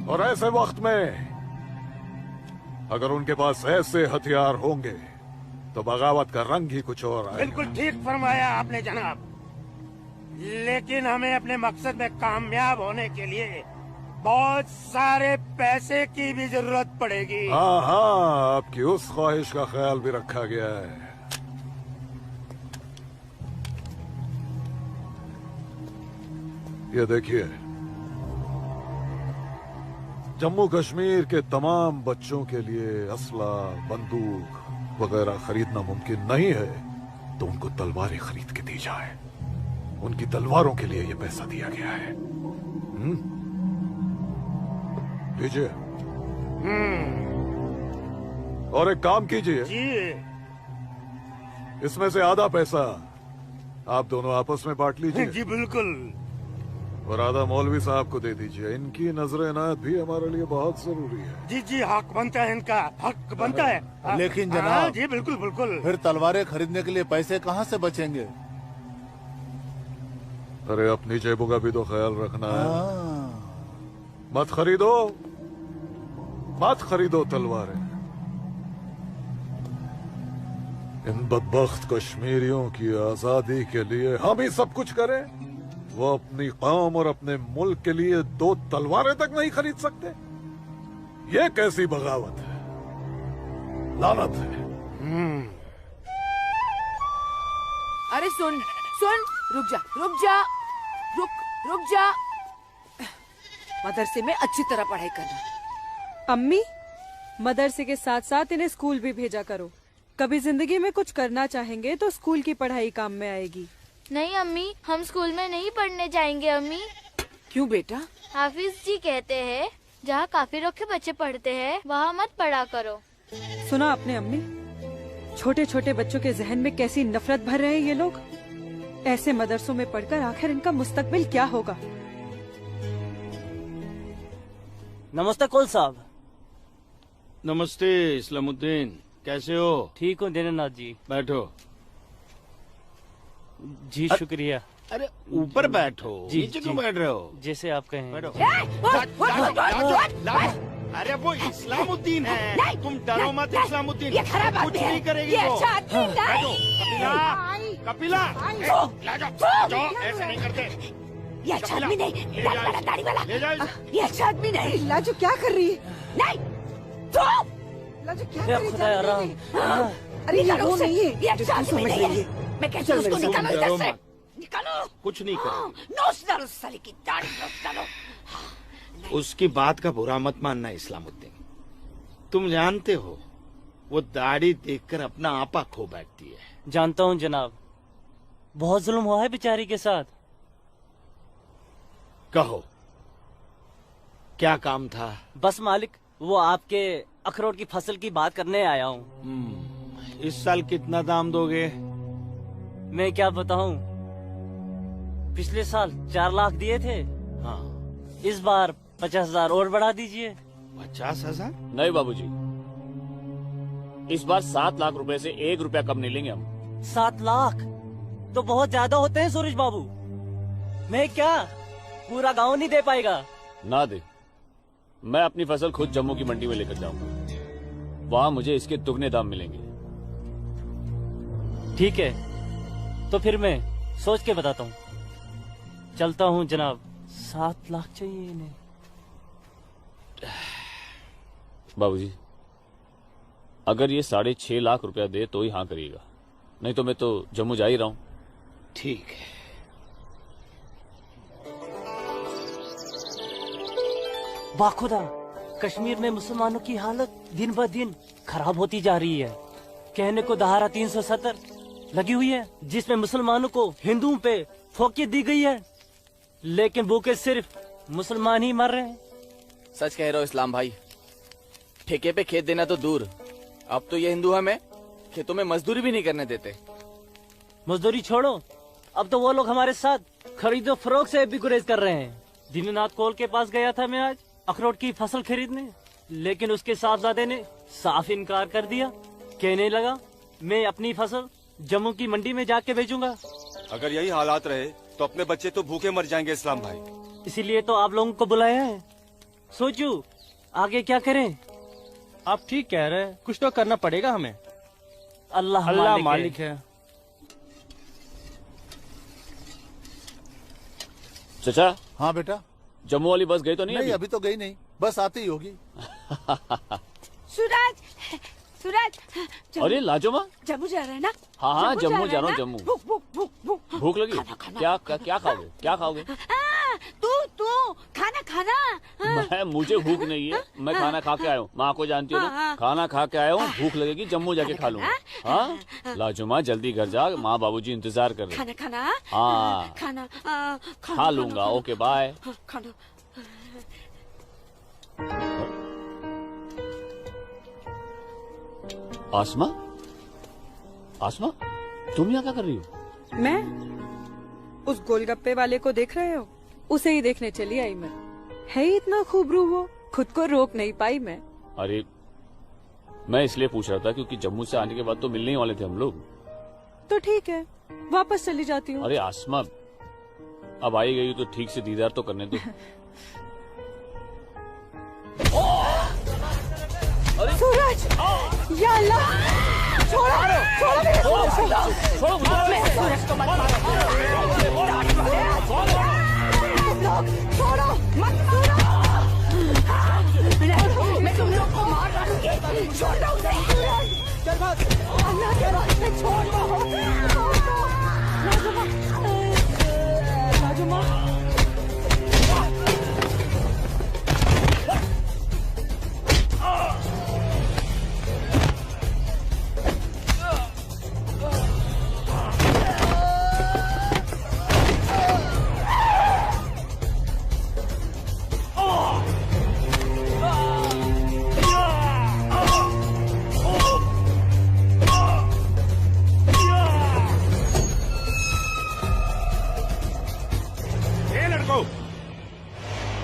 और ऐसे वक्त में अगर उनके पास ऐसे हथियार होंगे तो बगावत का रंग ही कुछ और आएगा। बिल्कुल ठीक फरमाया आपने जनाब, लेकिन हमें अपने मकसद में कामयाब होने के लिए बहुत सारे पैसे की भी जरूरत पड़ेगी। हाँ हाँ, आपकी उस ख्वाहिश का ख्याल भी रखा गया है। ये देखिए, जम्मू कश्मीर के तमाम बच्चों के लिए असला, बंदूक वगैरह खरीदना मुमकिन नहीं है, तो उनको तलवारें खरीद के दी जाए। उनकी तलवारों के लिए ये पैसा दिया गया है। लीजिए। और एक काम कीजिए, इसमें से आधा पैसा आप दोनों आपस में बांट लीजिए। जी बिल्कुल। और आधा मौलवी साहब को दे दीजिए। इनकी नजर इनायत भी हमारे लिए बहुत जरूरी है। जी जी, हक बनता है, इनका हक बनता है। लेकिन जनाब, जी बिल्कुल बिल्कुल। फिर तलवारें खरीदने के लिए पैसे कहाँ से बचेंगे? अरे अपनी जेबों का भी तो ख्याल रखना है। मत खरीदो, मत खरीदो तलवारें। इन बदबख्त कश्मीरियों की आजादी के लिए हम ही सब कुछ करें, वो अपनी कौम और अपने मुल्क के लिए 2 तलवारें तक नहीं खरीद सकते। ये कैसी बगावत है, लानत है। अरे सुन सुन, रुक जा रुक जा, रुक जा। मदरसे में अच्छी तरह पढ़ाई करना। अम्मी, मदरसे के साथ साथ इन्हें स्कूल भी भेजा करो। कभी जिंदगी में कुछ करना चाहेंगे तो स्कूल की पढ़ाई काम में आएगी। नहीं अम्मी, हम स्कूल में नहीं पढ़ने जाएंगे अम्मी। क्यों बेटा? हाफिज जी कहते हैं जहाँ काफिरों के बच्चे पढ़ते हैं वहाँ मत पढ़ा करो। सुना आपने अम्मी? छोटे छोटे बच्चों के जहन में कैसी नफरत भर रहे हैं ये लोग। ऐसे मदरसों में पढ़कर आखिर इनका मुस्तकबिल क्या होगा? नमस्ते कौल साहब। नमस्ते इस्लामुद्दीन, कैसे हो? ठीक हूँ दीनानाथ जी। बैठो। जी शुक्रिया। अरे ऊपर बैठो, जी, नीचे क्यों जी। बैठ रहे हो? जैसे आप कहें। अरे वो इस्लामुद्दीन है, तुम डरो मत। इस्लामुद्दीन ये खराब कुछ आदमी है। नहीं करेगी ये वो। अच्छा आदमी नहीं। बैठो। कपिला, ला जाओ, ऐसे नहीं करते। ये अच्छा आदमी नहीं, दाढ़ी वाला। ले जाओ। ये अच्छा आदमी नहीं। लाजो क्या कर रही है? नहीं तो लाजो क्या या कर रही खुदा है? आराम। अरे ये वो नहीं है ये अच्छा जो तू आदमी समझ नहीं रही है। है। मैं कहती हूँ उसको निकालो इधर से, निकालो। कुछ नहीं करेगी। नोच डालो साले की दाढ़ी, नोच डालो। उसकी बात का बुरा मत मानना इस्लामुद्दीन। तुम जानते हो वो दाढ़ी देखकर अपना आपा खो बैठती है। जानता हूँ जनाब, बहुत जुल्म हुआ है बेचारी के साथ। कहो क्या काम था? बस मालिक, वो आपके अखरोट की फसल की बात करने आया हूँ। इस साल कितना दाम दोगे? मैं क्या बताऊं, पिछले साल 4 लाख दिए थे। हाँ, इस बार 50,000 और बढ़ा दीजिए। 50,000? नहीं बाबूजी, इस बार 7 लाख रुपए से 1 रुपया कम नहीं लेंगे हम। 7 लाख तो बहुत ज्यादा होते हैं सूरज बाबू। मैं क्या पूरा गांव नहीं दे पाएगा? ना दे, मैं अपनी फसल खुद जम्मू की मंडी में लेकर जाऊंगा। वहां मुझे इसके दुगने दाम मिलेंगे। ठीक है, तो फिर मैं सोच के बताता हूँ। चलता हूँ जनाब। 7 लाख चाहिए इन्हें। बाबूजी, अगर ये 6.5 लाख रुपया दे तो ही हाँ करिएगा, नहीं तो मैं तो जम्मू जा ही रहा हूँ। ठीक है। बाखुदा, कश्मीर में मुसलमानों की हालत दिन ब दिन खराब होती जा रही है। कहने को धारा 370 लगी हुई है, जिसमें मुसलमानों को हिंदुओं पे फोकियत दी गई है, लेकिन भूखे सिर्फ मुसलमान ही मर रहे हैं। सच कह रहे हो इस्लाम भाई, ठेके पे खेत देना तो दूर, अब तो ये हिंदू हमें खेतों में मजदूरी भी नहीं करने देते। मजदूरी छोड़ो, अब तो वो लोग हमारे साथ खरीदो फरोख्त से भी गुरेज कर रहे हैं। दीननाथ कोल के पास गया था मैं आज अखरोट की फसल खरीदने, लेकिन उसके साहबजादे ने साफ इनकार कर दिया। कहने लगा मैं अपनी फसल जम्मू की मंडी में जाके बेचूंगा। अगर यही हालात रहे तो अपने बच्चे तो भूखे मर जाएंगे इस्लाम भाई। इसीलिए तो आप लोगों को बुलाया है। सोचो आगे क्या करें। आप ठीक कह रहे हैं, कुछ तो करना पड़ेगा हमें। अल्लाह मालिक है। चचा। हाँ बेटा। जम्मू वाली बस गई तो नहीं? अभी तो गई नहीं, बस आती ही होगी। सूरज, सूरज। अरे लाजोमा, जम्मू जा रहे हैं ना? हाँ जम्मू जा रहा हूँ। जम्मू भूख लगी? खाना। क्या खाओगे? क्या खाओगे? तू खाना खाना। मुझे भूख नहीं है, मैं खाना खा के आया हूँ। माँ को जानती हो ना, खाना खा के आया हूँ। भूख लगेगी जम्मू जाके खा लूंगा। हाँ लाजोमा, जल्दी घर जा, माँ बाबूजी इंतजार कर रहे हैं। खाना। हाँ खाना खा लूंगा। Okay bye. खाना। आसमा, आसमा, तुम यहाँ क्या कर रही हो? मैं उस गोलगप्पे वाले को देख रहे हो? उसे ही देखने चली आई मैं। है ही इतना खूबरू वो, खुद को रोक नहीं पाई मैं। अरे मैं इसलिए पूछ रहा था क्योंकि जम्मू से आने के बाद तो मिलने ही वाले थे हम लोग। तो ठीक है, वापस चली जाती हूँ। अरे आसमा, अब आई गई तो ठीक से दीदार तो करने दो। सूरज, या अल्लाह, छोड़ो मेरे सूरज को। मैं सूरज को मत मारो। तुम लोग छोड़ो, मत मारो। मैं तुम लोग को मार डालूंगी। छोड़ दो उसे। अल्लाह के वास्ते छोड़ दो। लाजुमा,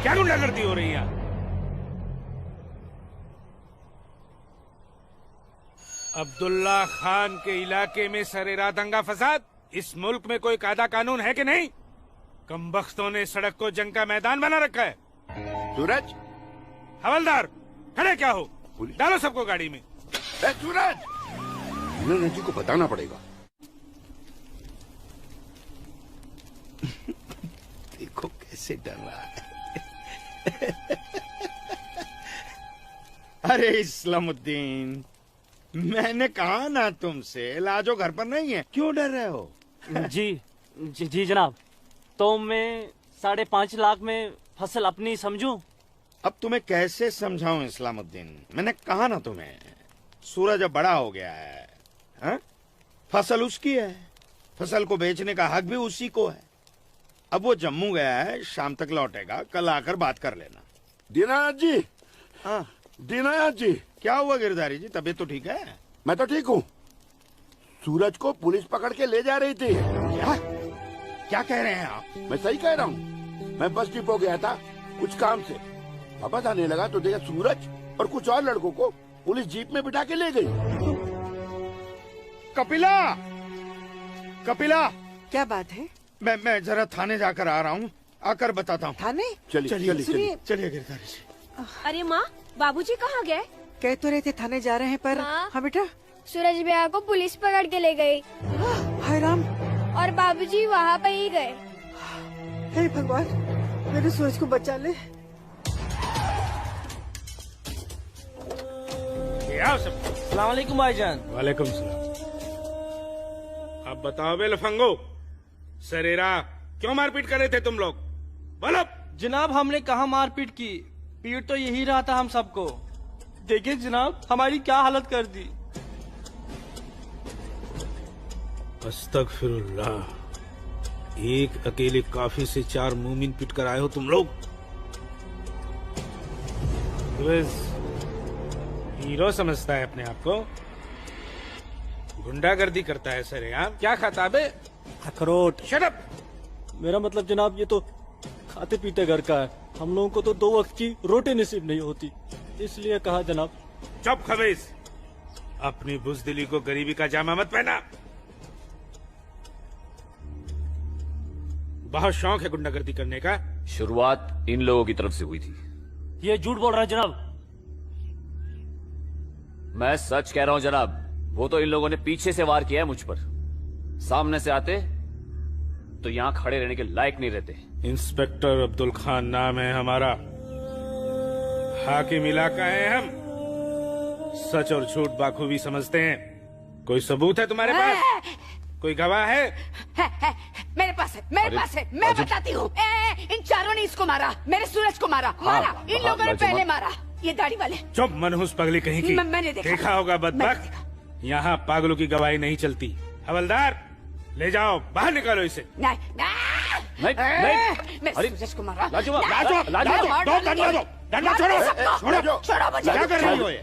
क्या गुंडागर्दी हो रही है? अब्दुल्ला खान के इलाके में सरेरा दंगा फसाद। इस मुल्क में कोई कायदा कानून है कि नहीं? कमबख्तों ने सड़क को जंग का मैदान बना रखा है। सूरज, हवलदार खड़े क्या हो? डालो सबको गाड़ी में। सूरज, जी को बताना पड़ेगा। देखो कैसे डर रहा है। अरे इस्लामुद्दीन, मैंने कहा ना तुमसे, लाजो घर पर नहीं है, क्यों डर रहे हो? जी जनाब, तो मैं 5.5 लाख में फसल अपनी समझूं? अब तुम्हें कैसे समझाऊं इस्लामुद्दीन, मैंने कहा ना तुम्हें, सूरज अब बड़ा हो गया है, हा? फसल उसकी है, फसल को बेचने का हक भी उसी को है। अब वो जम्मू गया है, शाम तक लौटेगा, कल आकर बात कर लेना। दीनानाथ जी। हाँ दीनानाथ जी। क्या हुआ गिरधारी जी, तबीयत तो ठीक है? मैं तो ठीक हूँ। सूरज को पुलिस पकड़ के ले जा रही थी। क्या कह रहे हैं आप? मैं सही कह रहा हूँ। मैं बस डिपो गया था कुछ काम से, वापस आने लगा तो देखा सूरज और कुछ और लड़कों को पुलिस जीप में बिठा के ले गई। कपिला, कपिला, क्या बात है? मैं जरा थाने जाकर आ रहा हूँ, आकर बताता हूँ। थाने? चलिए सुनिए। गिरधारी जी। अरे माँ, बाबूजी कहाँ गए? कह तो रहे थे थाने जा रहे हैं पर। हाँ बेटा। सूरज भैया को पुलिस पकड़ के ले गई। हाय राम। और बाबूजी वहाँ पे ही गए। हे भगवान, मेरे सूरज को बचा ले। अस्सलाम वालेकुम भाईजान। वालेकुम सलाम। अब बताओ बे लफंगो, सरेरा क्यों मारपीट कर रहे थे तुम लोग? बोलो। जनाब हमने कहा मारपीट की, पीट तो यही रहा था हम सबको। देखिए जनाब हमारी क्या हालत कर दी। अस्तगफिरुल्लाह, एक अकेले काफी से 4 मूमिन पिट कर आए हो तुम लोग। हीरो समझता है अपने आप को, गुंडागर्दी करता है सरेआम। क्या खाता बे? अखरोट। Shut up. मेरा मतलब जनाब ये तो खाते पीते घर का है, हम लोगों को तो 2 वक्त की रोटी नसीब नहीं होती, इसलिए कहा जनाब। चुप खबीस, अपनी बुज़दिली को गरीबी का जामा मत पहना। बहुत शौक है गुंडागर्दी करने का। शुरुआत इन लोगों की तरफ से हुई थी। ये झूठ बोल रहा है जनाब। मैं सच कह रहा हूं जनाब, वो तो इन लोगों ने पीछे से वार किया है मुझ पर। सामने से आते तो यहां खड़े रहने के लायक नहीं रहते। इंस्पेक्टर अब्दुल खान नाम है हमारा, हाकिम इलाका है हम, सच और झूठ बाखूबी समझते हैं। कोई सबूत है तुम्हारे पास? कोई गवाह है? मेरे पास है, मेरे पास है, मैं बताती हूँ। इन चारों ने इसको मारा, मेरे सूरज को मारा। इन लोगों ने पहले मारा, ये दाढ़ी वाले। चुप मनहूस पगली कहीं की। मैंने देखा होगा बदबख्त, यहाँ पागलों की गवाही नहीं चलती। हवलदार ले जाओ, बाहर निकालो इसे। नहीं, मेरे सूरज को मारा। डंडा छोड़ो, क्या कर रही हो ये?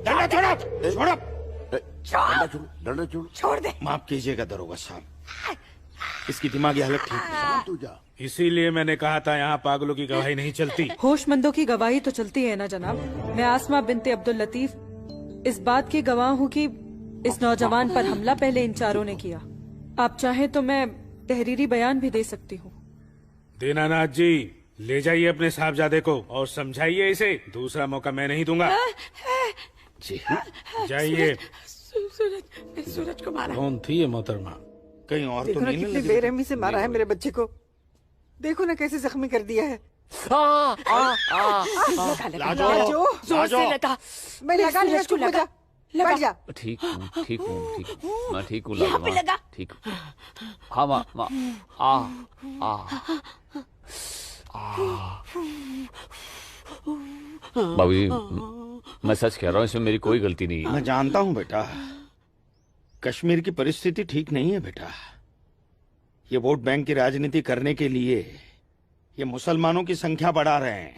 डंडा छोड़ो, डंडा छोड़ो। छोड़ दे। माफ कीजिएगा दरोगा साहब, इसकी दिमागी हालत ठीक नहीं। तू जा। इसीलिए मैंने कहा था यहाँ पागलों की गवाही नहीं चलती। होशमंदों की गवाही तो चलती है ना जनाब। मैं आसमा बिनते अब्दुल लतीफ इस बात की गवाह हूँ कि इस नौजवान पर हमला पहले इन चारों ने किया। आप चाहें तो मैं तहरीरी बयान भी दे सकती हूँ। दीनानाथ जी, ले जाइए अपने साहबजादे को और समझाइए इसे, दूसरा मौका मैं नहीं दूंगा। जी जाइए। सूरज को मारा। कौन थी ये मोहतरमा? कहीं और देखो तो ना नहीं कितनी लगी? बेरहमी से मारा है मेरे बच्चे को। देखो ना कैसे जख्मी कर दिया है। लाजो, जोर से लगा। मैं लगा लिया, सूरज को चुप हो लगा। जा। बैठ जा। ठीक हूँ, मैं ठीक हूँ यहाँ पे लाजमा, लगा। ठीक हूँ। हाँ माँ, बाबूजी, मैं सच कह रहा हूँ, इसमें मेरी कोई गलती नहीं है। मैं जानता हूँ बेटा, कश्मीर की परिस्थिति ठीक नहीं है बेटा। ये वोट बैंक की राजनीति करने के लिए ये मुसलमानों की संख्या बढ़ा रहे हैं।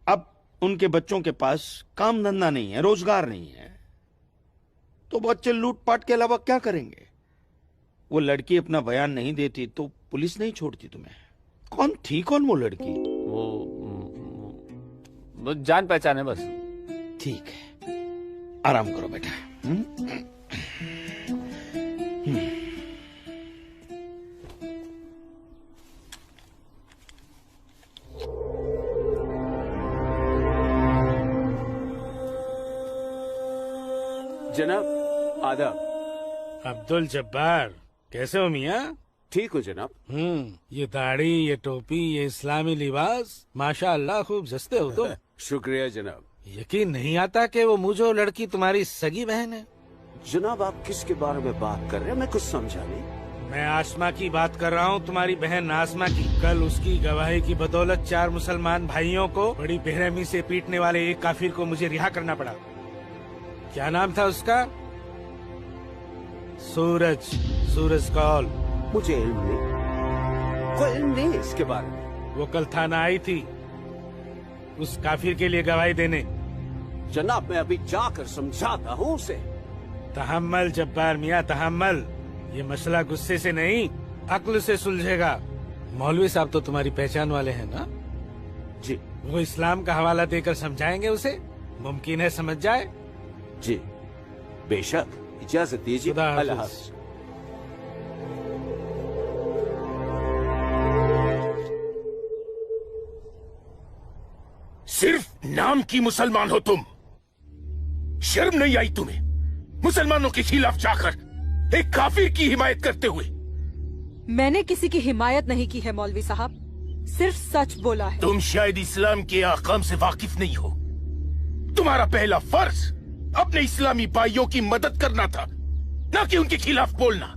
अब उनके बच्चों के पास काम धंधा नहीं है, रोजगार नहीं है, तो बच्चे लूटपाट के अलावा क्या करेंगे? वो लड़की अपना बयान नहीं देती तो पुलिस नहीं छोड़ती तुम्हें। कौन थी वो लड़की? वो जान पहचान है बस। ठीक है, आराम करो बेटा। जनाब आदाब। अब्दुल जब्बार, कैसे हो मियाँ? ठीक हो जनाब। ये दाढ़ी, ये टोपी, ये इस्लामी लिबास, माशाअल्लाह खूब जस्ते हो तुम। शुक्रिया जनाब। यकीन नहीं आता कि वो मुझो लड़की तुम्हारी सगी बहन है। जनाब आप किसके बारे में बात कर रहे हैं? मैं कुछ समझा नहीं। मैं आसमा की बात कर रहा हूँ, तुम्हारी बहन आसमा की। कल उसकी गवाही की बदौलत 4 मुसलमान भाइयों को बड़ी बेरहमी से पीटने वाले एक काफिर को मुझे रिहा करना पड़ा। क्या नाम था उसका? सूरज कौल। मुझे कोई इल्म नहीं इसके बारे में। वो कल थाना आई थी उस काफिर के लिए गवाही देने। जनाब, मैं अभी जाकर समझाता हूँ उसे। तहम्मल जब्बार मियाँ, तहम्मल। ये मसला गुस्से से नहीं, अक्ल से सुलझेगा। मौलवी साहब तो तुम्हारी पहचान वाले हैं ना? जी। वो इस्लाम का हवाला देकर समझाएंगे उसे, मुमकिन है समझ जाए। जी बेशक, इजाजत दीजिए। अल्लाह हाफ़िज़। सिर्फ नाम की मुसलमान हो तुम, शर्म नहीं आई तुम्हें मुसलमानों के खिलाफ जाकर एक काफिर की हिमायत करते हुए? मैंने किसी की हिमायत नहीं की है मौलवी साहब, सिर्फ सच बोला है। तुम शायद इस्लाम के अहकाम से वाकिफ नहीं हो। तुम्हारा पहला फर्ज अपने इस्लामी भाइयों की मदद करना था, न कि उनके खिलाफ बोलना।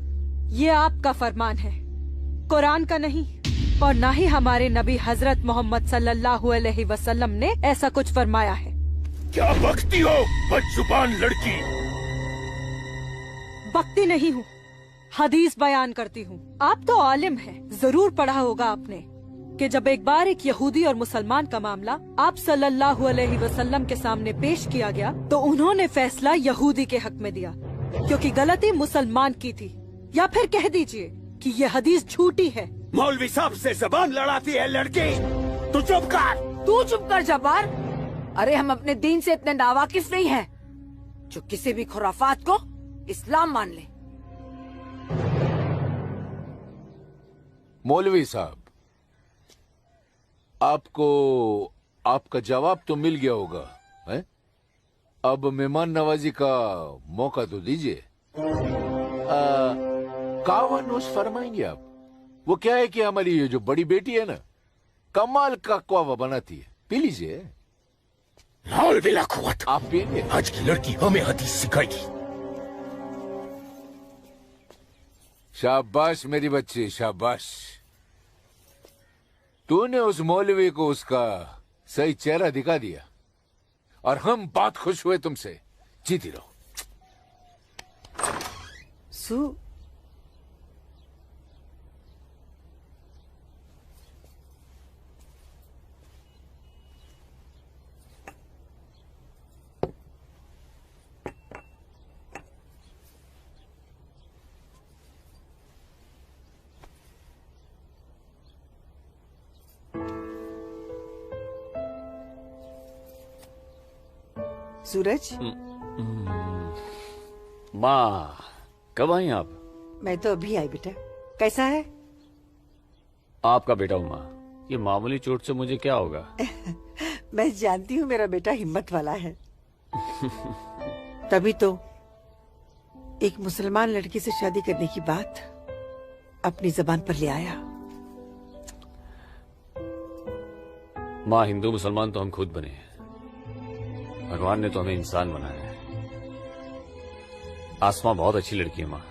ये आपका फरमान है, कुरान का नहीं, और न ही हमारे नबी हजरत मोहम्मद सल्लल्लाहु अलैहि वसल्लम ने ऐसा कुछ फरमाया है। क्या बकती हो बदजुबान लड़की? बकती नहीं हूँ, हदीस बयान करती हूँ। आप तो आलिम हैं, जरूर पढ़ा होगा आपने कि जब एक बार एक यहूदी और मुसलमान का मामला आप सल्लल्लाहु अलैहि वसल्लम के सामने पेश किया गया तो उन्होंने फैसला यहूदी के हक में दिया, क्योंकि गलती मुसलमान की थी। या फिर कह दीजिए कि ये हदीस झूठी है। मौलवी साहब से जबान लड़ाती है लड़की, तू चुप कर। तू चुप कर जब्बार। अरे हम अपने दीन से इतने नावाकिफ नहीं हैं जो किसी भी खुराफात को इस्लाम मान ले। मौलवी साहब, आपको आपका जवाब तो मिल गया होगा, है? अब मेहमान नवाजी का मौका तो दीजिए। कावानोश फरमाएंगे आप? वो क्या है कि हमारी ये जो बड़ी बेटी है ना, कमाल का क्वावा बनाती है, पी लीजिए। आप पिएंगे? आज की लड़की हमें हदीस सिखाएगी। शाबाश मेरी बच्ची, शाबाश। तूने उस मौलवी को उसका सही चेहरा दिखा दिया और हम बहुत खुश हुए तुमसे। जीती रहो। सूरज, माँ कब आई आप? मैं तो अभी आई बेटा। कैसा है? आपका बेटा हूँ माँ, ये मामूली चोट से मुझे क्या होगा? मैं जानती हूँ मेरा बेटा हिम्मत वाला है। तभी तो एक मुसलमान लड़की से शादी करने की बात अपनी जबान पर ले आया। माँ, हिंदू मुसलमान तो हम खुद बने हैं, भगवान ने तो हमें इंसान बनाया है। आसमां बहुत अच्छी लड़की है माँ,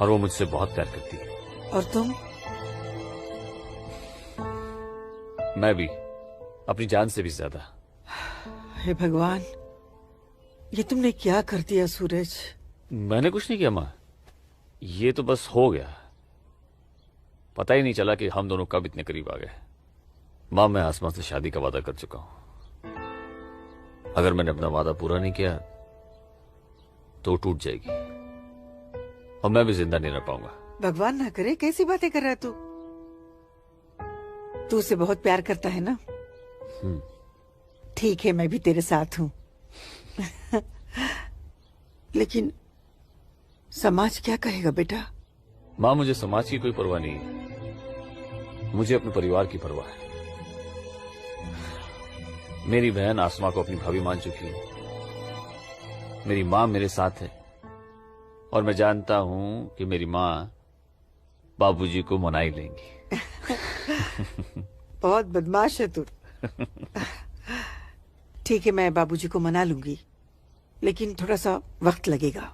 और वो मुझसे बहुत प्यार करती है। और तुम? मैं भी, अपनी जान से भी ज्यादा। हे भगवान, ये तुमने क्या कर दिया सूरज? मैंने कुछ नहीं किया माँ, ये तो बस हो गया। पता ही नहीं चला कि हम दोनों कब इतने करीब आ गए। माँ, मैं आसमां से शादी का वादा कर चुका हूं। अगर मैंने अपना वादा पूरा नहीं किया तो टूट जाएगी और मैं भी जिंदा नहीं रह पाऊंगा। भगवान ना करे, कैसी बातें कर रहा है तू? तू उसे बहुत प्यार करता है ना? ठीक है, मैं भी तेरे साथ हूँ। लेकिन समाज क्या कहेगा बेटा? माँ, मुझे समाज की कोई परवाह नहीं है, मुझे अपने परिवार की परवाह है। मेरी बहन आसमा को अपनी भाभी मान चुकी है, मेरी माँ मेरे साथ है, और मैं जानता हूँ कि मेरी माँ बाबूजी को मना ही लेंगी। बहुत बदमाश है तू। ठीक है, मैं बाबूजी को मना लूंगी, लेकिन थोड़ा सा वक्त लगेगा।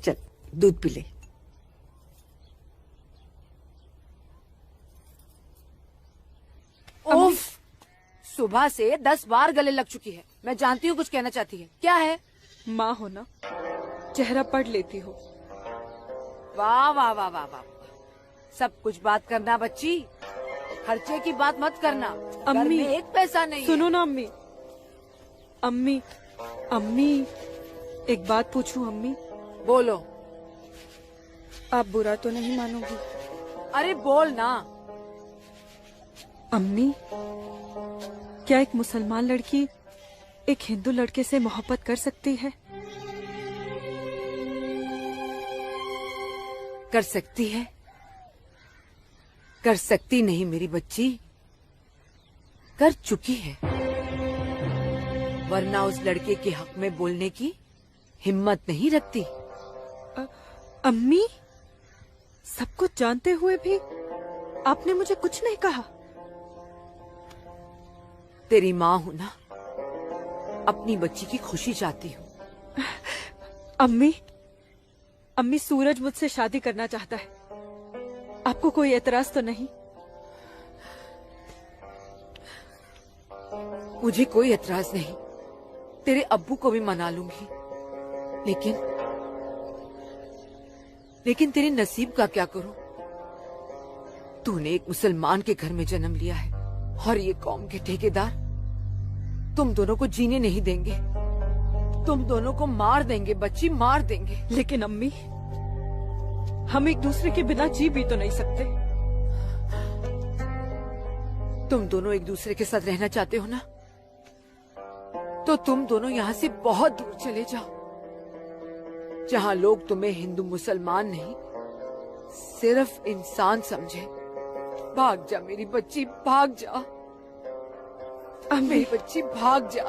चल दूध पी ले। उफ, सुबह से 10 बार गले लग चुकी है। मैं जानती हूँ कुछ कहना चाहती है। क्या है? माँ हो ना, चेहरा पढ़ लेती हो। वाह वाह वाह वाह वाह, सब कुछ बात करना बच्ची, खर्चे की बात मत करना। घर अम्मी, में एक पैसा नहीं सुनो है। ना अम्मी। अम्मी, अम्मी, एक बात पूछूं अम्मी? बोलो। आप बुरा तो नहीं मानोगी? अरे बोल ना। अम्मी, क्या एक मुसलमान लड़की एक हिंदू लड़के से मोहब्बत कर सकती है? कर सकती है, कर सकती नहीं मेरी बच्ची, कर चुकी है। वरना उस लड़के के हक में बोलने की हिम्मत नहीं रखती। अम्मी, सब कुछ जानते हुए भी आपने मुझे कुछ नहीं कहा। तेरी माँ हूं ना, अपनी बच्ची की खुशी चाहती हूँ। अम्मी, अम्मी सूरज मुझसे शादी करना चाहता है। आपको कोई एतराज तो नहीं? मुझे कोई एतराज नहीं, तेरे अब्बू को भी मना लूंगी। लेकिन तेरे नसीब का क्या करूं? तूने एक मुसलमान के घर में जन्म लिया है और ये कौम के ठेकेदार तुम दोनों को जीने नहीं देंगे। तुम दोनों को मार देंगे बच्ची, मार देंगे। लेकिन अम्मी, हम एक दूसरे के बिना जी भी तो नहीं सकते। तुम दोनों एक दूसरे के साथ रहना चाहते हो ना, तो तुम दोनों यहाँ से बहुत दूर चले जाओ, जहाँ लोग तुम्हें हिंदू मुसलमान नहीं, सिर्फ इंसान समझे। भाग जा मेरी बच्ची, भाग जा। मेरी बच्ची भाग जा।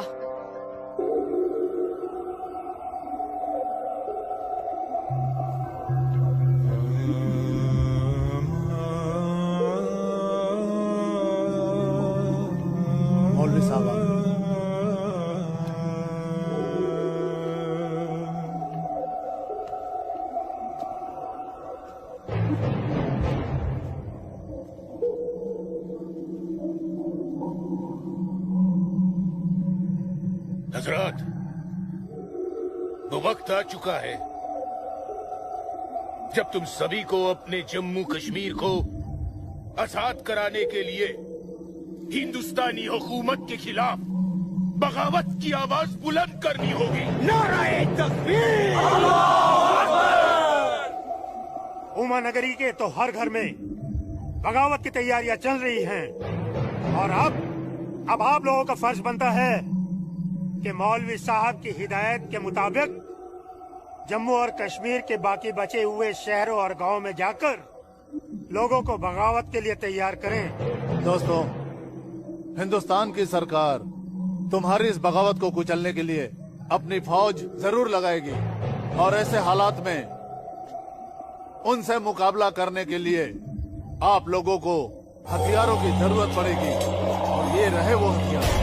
मौलवी साहब, हजरात, वो वक्त आ चुका है जब तुम सभी को अपने जम्मू कश्मीर को आजाद कराने के लिए हिंदुस्तानी हुकूमत के खिलाफ बगावत की आवाज बुलंद करनी होगी। नारे तकबीर! उमा नगरी के तो हर घर में बगावत की तैयारियां चल रही हैं और अब आप लोगों का फर्ज बनता है कि मौलवी साहब की हिदायत के मुताबिक जम्मू और कश्मीर के बाकी बचे हुए शहरों और गांवों में जाकर लोगों को बगावत के लिए तैयार करें। दोस्तों, हिंदुस्तान की सरकार तुम्हारी इस बगावत को कुचलने के लिए अपनी फौज जरूर लगाएगी और ऐसे हालात में उनसे मुकाबला करने के लिए आप लोगों को हथियारों की जरूरत पड़ेगी और ये रहे वो हथियार।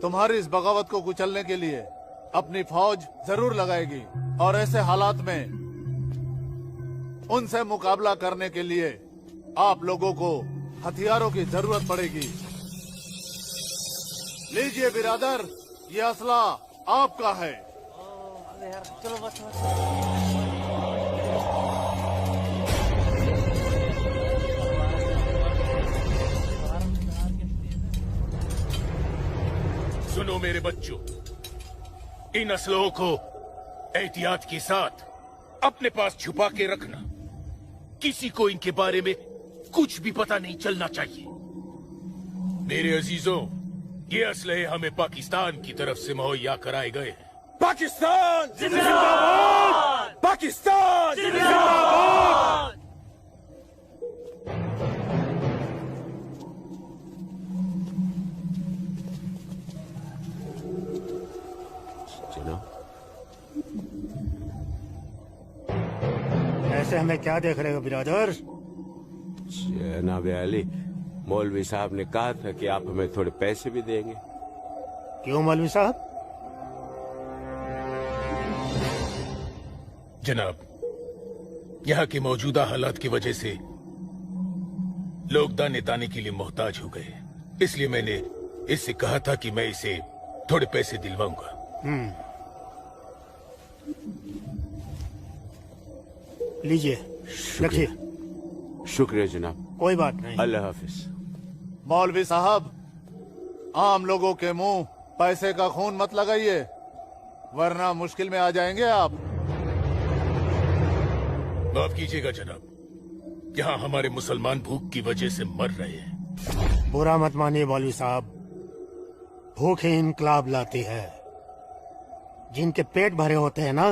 तुम्हारी इस बगावत को कुचलने के लिए अपनी फौज जरूर लगाएगी और ऐसे हालात में उनसे मुकाबला करने के लिए आप लोगों को हथियारों की जरूरत पड़ेगी। लीजिए बिरादर, ये असला आपका है। चलो बस। सुनो मेरे बच्चों, इन असलों को एहतियात के साथ अपने पास छुपा के रखना। किसी को इनके बारे में कुछ भी पता नहीं चलना चाहिए। मेरे अजीजों, ये असलहे हमें पाकिस्तान की तरफ से मुहैया कराए गए हैं। पाकिस्तान जिंदाबाद! पाकिस्तान जिंदाबाद! जनाब, से हमें क्या देख रहे हो बिरादर? जनाब अली, मौलवी साहब ने कहा था कि आप हमें थोड़े पैसे भी देंगे। क्यों मौलवी साहब? जनाब, यहाँ की मौजूदा हालात की वजह से लोग दाने दाने के लिए मोहताज हो गए, इसलिए मैंने इससे कहा था कि मैं इसे थोड़े पैसे दिलवाऊंगा। लीजिए, रखिए। शुक्रिया जनाब। कोई बात नहीं। अल्लाह हाफिज। मौलवी साहब, आम लोगों के मुंह पैसे का खून मत लगाइए, वरना मुश्किल में आ जाएंगे आप। माफ कीजिएगा जनाब, यहाँ हमारे मुसलमान भूख की वजह से मर रहे हैं। बुरा मत मानिए मौलवी साहब, भूख ही इनकलाब लाती है। जिनके पेट भरे होते हैं ना,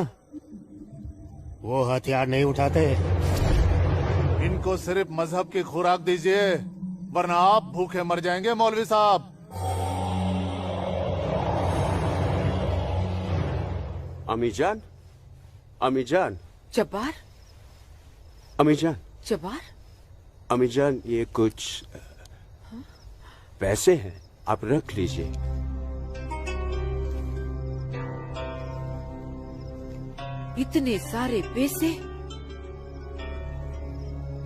वो हथियार नहीं उठाते। इनको सिर्फ मजहब की खुराक दीजिए, वरना आप भूखे मर जाएंगे मौलवी साहब। अम्मी जान, अम्मी जान। जब्बार, अम्मी जान, जब्बार, अम्मी जान, ये कुछ पैसे हैं, आप रख लीजिए। इतने सारे पैसे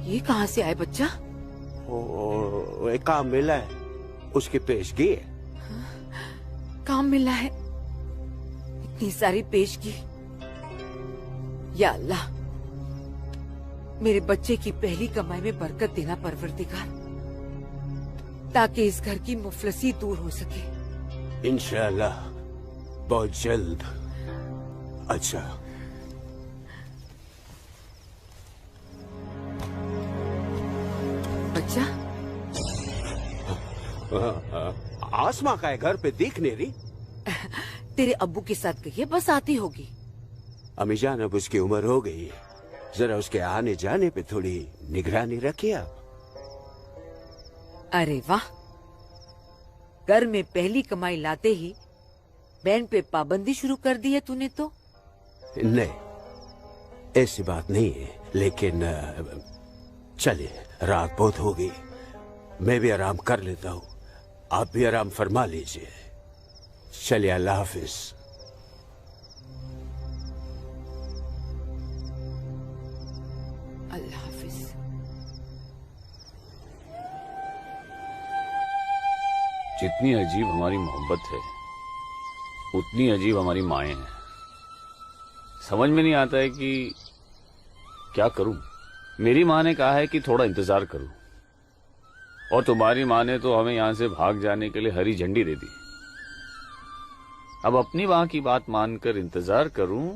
ये कहाँ से आए बच्चा? एक काम मिला है, उसकी पेशगी है। काम मिला है? इतनी सारी पेशगी। या अल्लाह, मेरे बच्चे की पहली कमाई में बरकत देना परवरदिगार, ताकि इस घर की मुफलसी दूर हो सके। इंशाअल्लाह बहुत जल्द। अच्छा, बच्चा, आसमा का है, घर पे दिख नहीं रही। तेरे अब्बू के साथ गई है, बस आती होगी। अम्मी जान, अब उसकी उम्र हो गई है, जरा उसके आने जाने पे थोड़ी निगरानी रखिए आप। अरे वाह, घर में पहली कमाई लाते ही बहन पे पाबंदी शुरू कर दी है तूने तो। नहीं, ऐसी बात नहीं है, लेकिन चलिए, रात बहुत हो गई, मैं भी आराम कर लेता हूँ, आप भी आराम फरमा लीजिए। चलिए, अल्लाह हाफिज। अल्लाह हाफिज। जितनी अजीब हमारी मोहब्बत है, उतनी अजीब हमारी माएं हैं। समझ में नहीं आता है कि क्या करूं। मेरी माँ ने कहा है कि थोड़ा इंतजार करूं, और तुम्हारी माँ ने तो हमें यहां से भाग जाने के लिए हरी झंडी दे दी। अब अपनी माँ की बात मानकर इंतजार करूं,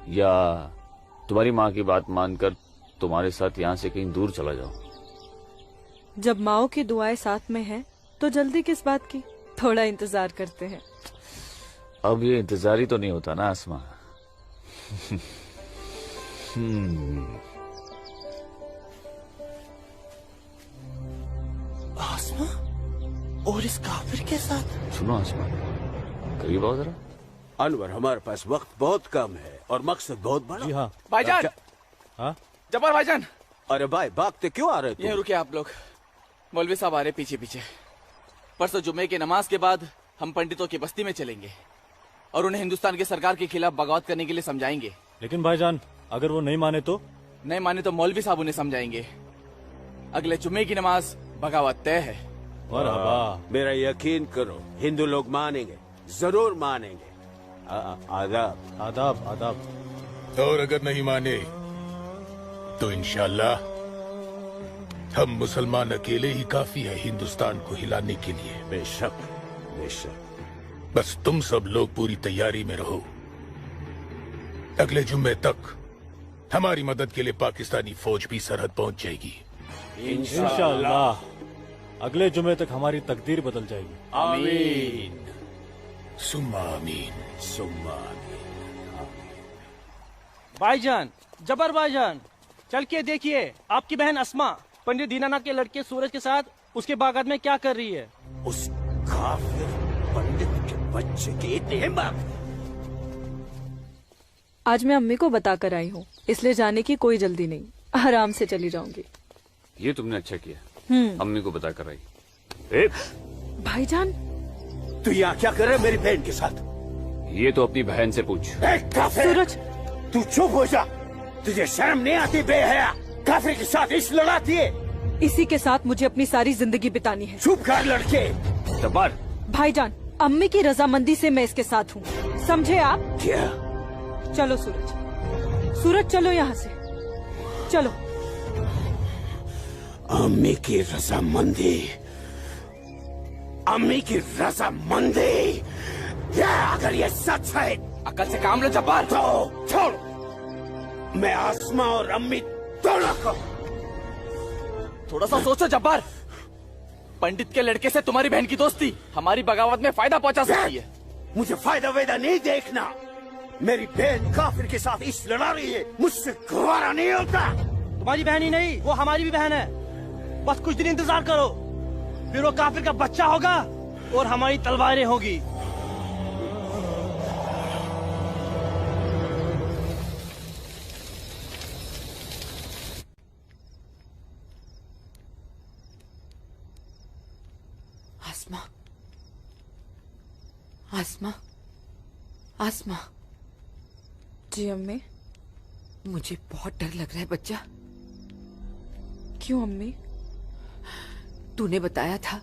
या तुम्हारी माँ की बात मानकर तुम्हारे साथ यहाँ से कहीं दूर चला जाऊं। जब माओ की दुआएं साथ में हैं, तो जल्दी किस बात की, थोड़ा इंतजार करते हैं। अब ये इंतजार ही तो नहीं होता ना आसमा। आसमा और इस काफिर के साथ। सुनो आसमा, करीब आओ जरा। अनवर, हमारे पास वक्त बहुत कम है और मकसद बहुत बड़ा। जी हाँ भाईजान। हाँ जब्बार भाईजान। अरे भाई, भागते क्यों आ रहे तुम? ये रुके आप लोग, मौलवी साहब आ रहे पीछे पीछे। परसों जुम्मे की नमाज के बाद हम पंडितों की बस्ती में चलेंगे और उन्हें हिंदुस्तान की सरकार के खिलाफ बगावत करने के लिए समझाएंगे। लेकिन भाईजान, अगर वो नहीं माने तो? नहीं माने तो मौलवी साहब उन्हें समझाएंगे। अगले जुम्मे की नमाज बगावत तय है। मेरा यकीन करो, हिंदू लोग मानेंगे, जरूर मानेंगे। आदाब आदाब आदाब। और अगर नहीं माने तो इंशाल्लाह हम मुसलमान अकेले ही काफी है हिंदुस्तान को हिलाने के लिए। बेशक बेशक। बस तुम सब लोग पूरी तैयारी में रहो। अगले जुम्मे तक हमारी मदद के लिए पाकिस्तानी फौज भी सरहद पहुंच जाएगी। इंशाअल्लाह अगले जुमे तक हमारी तकदीर बदल जाएगी। आमीन सुम्मा आमीन सुम्मा आमीन। भाईजान, जबर भाईजान, चल के देखिए आपकी बहन अस्मा पंडित दीनानाथ के लड़के सूरज के साथ उसके बागात में क्या कर रही है। उस काफिर पंडित के बच्चे की इतनी हिम्मत। आज मैं अम्मी को बता कर आई हूँ, इसलिए जाने की कोई जल्दी नहीं, आराम से चली जाऊंगी। ये तुमने अच्छा किया, अम्मी को बता कर आई। भाईजान, तू यहाँ क्या कर रहा है मेरी बहन के साथ? ये तो अपनी बहन से पूछ। सूरज, तू चुप हो जा। तुझे शर्म नहीं आती बेहया? काफिर के साथ इश्क लड़ाती है। इसी के साथ मुझे अपनी सारी जिंदगी बितानी है। चुप कर लड़के। जब्बार। भाईजान, अम्मी की रजामंदी से मैं इसके साथ हूँ, समझे आप? क्या? चलो सूरज, सूरज चलो यहाँ से, चलो। अम्मी की रजामंदी, अम्मी की रजामंदी, अगर ये सच है, अकल से काम लो जब्बार। तो छोड़, मैं आसमा और अम्मी दोनों को। थोड़ा सा सोचो जब्बार, पंडित के लड़के से तुम्हारी बहन की दोस्ती हमारी बगावत में फायदा पहुंचा सकती है। मुझे फायदा वेदा नहीं देखना। मेरी बहन काफिर के साथ इश्क लड़ा रही है, मुझसे गवारा नहीं होता। तुम्हारी बहन ही नहीं, वो हमारी भी बहन है। बस कुछ दिन इंतजार करो, फिर वो काफिर का बच्चा होगा और हमारी तलवारें होगी। आसमा, आसमा, आसमा। जी अम्मी। मुझे बहुत डर लग रहा है बच्चा। क्यों अम्मी? तूने बताया था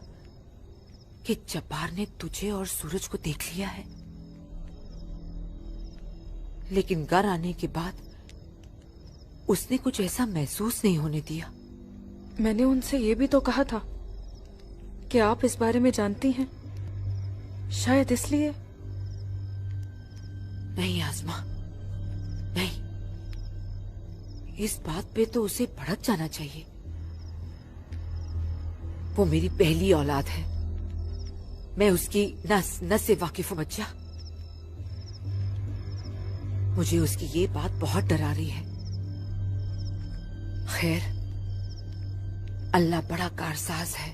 कि जब्बार ने तुझे और सूरज को देख लिया है, लेकिन घर आने के बाद उसने कुछ ऐसा महसूस नहीं होने दिया। मैंने उनसे ये भी तो कहा था कि आप इस बारे में जानती हैं, शायद इसलिए। नहीं आसमा, नहीं, इस बात पे तो उसे भड़क जाना चाहिए। वो मेरी पहली औलाद है, मैं उसकी नस नस से वाकिफ हूं बच्चा। मुझे उसकी ये बात बहुत डरा रही है। खैर, अल्लाह बड़ा कारसाज है,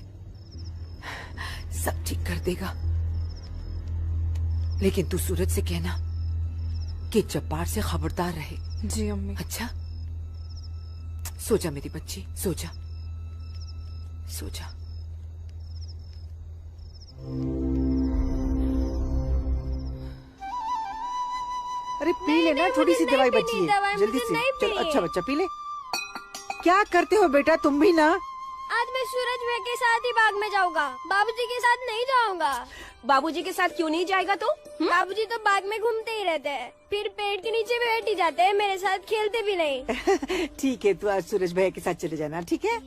सब ठीक कर देगा। लेकिन तू सूरज से कहना कि जब्बार से खबरदार रहे। जी अम्मी। अच्छा, सो जा मेरी बच्ची, सो जा, सो जा। अरे पी लेना, थोड़ी सी दवाई बची है, जल्दी से। चलो अच्छा बच्चा पी ले। क्या करते हो बेटा तुम भी ना? आज मैं सूरज भाई के साथ ही बाग में जाऊंगा, बाबूजी के साथ नहीं जाऊंगा। बाबूजी के साथ क्यों नहीं जाएगा तू? बाबूजी तो बाग में घूमते ही रहते हैं, फिर पेड़ के नीचे बैठ ही जाते हैं, मेरे साथ खेलते भी नहीं। ठीक है, तू आज सूरज भैया के साथ चले जाना, ठीक है?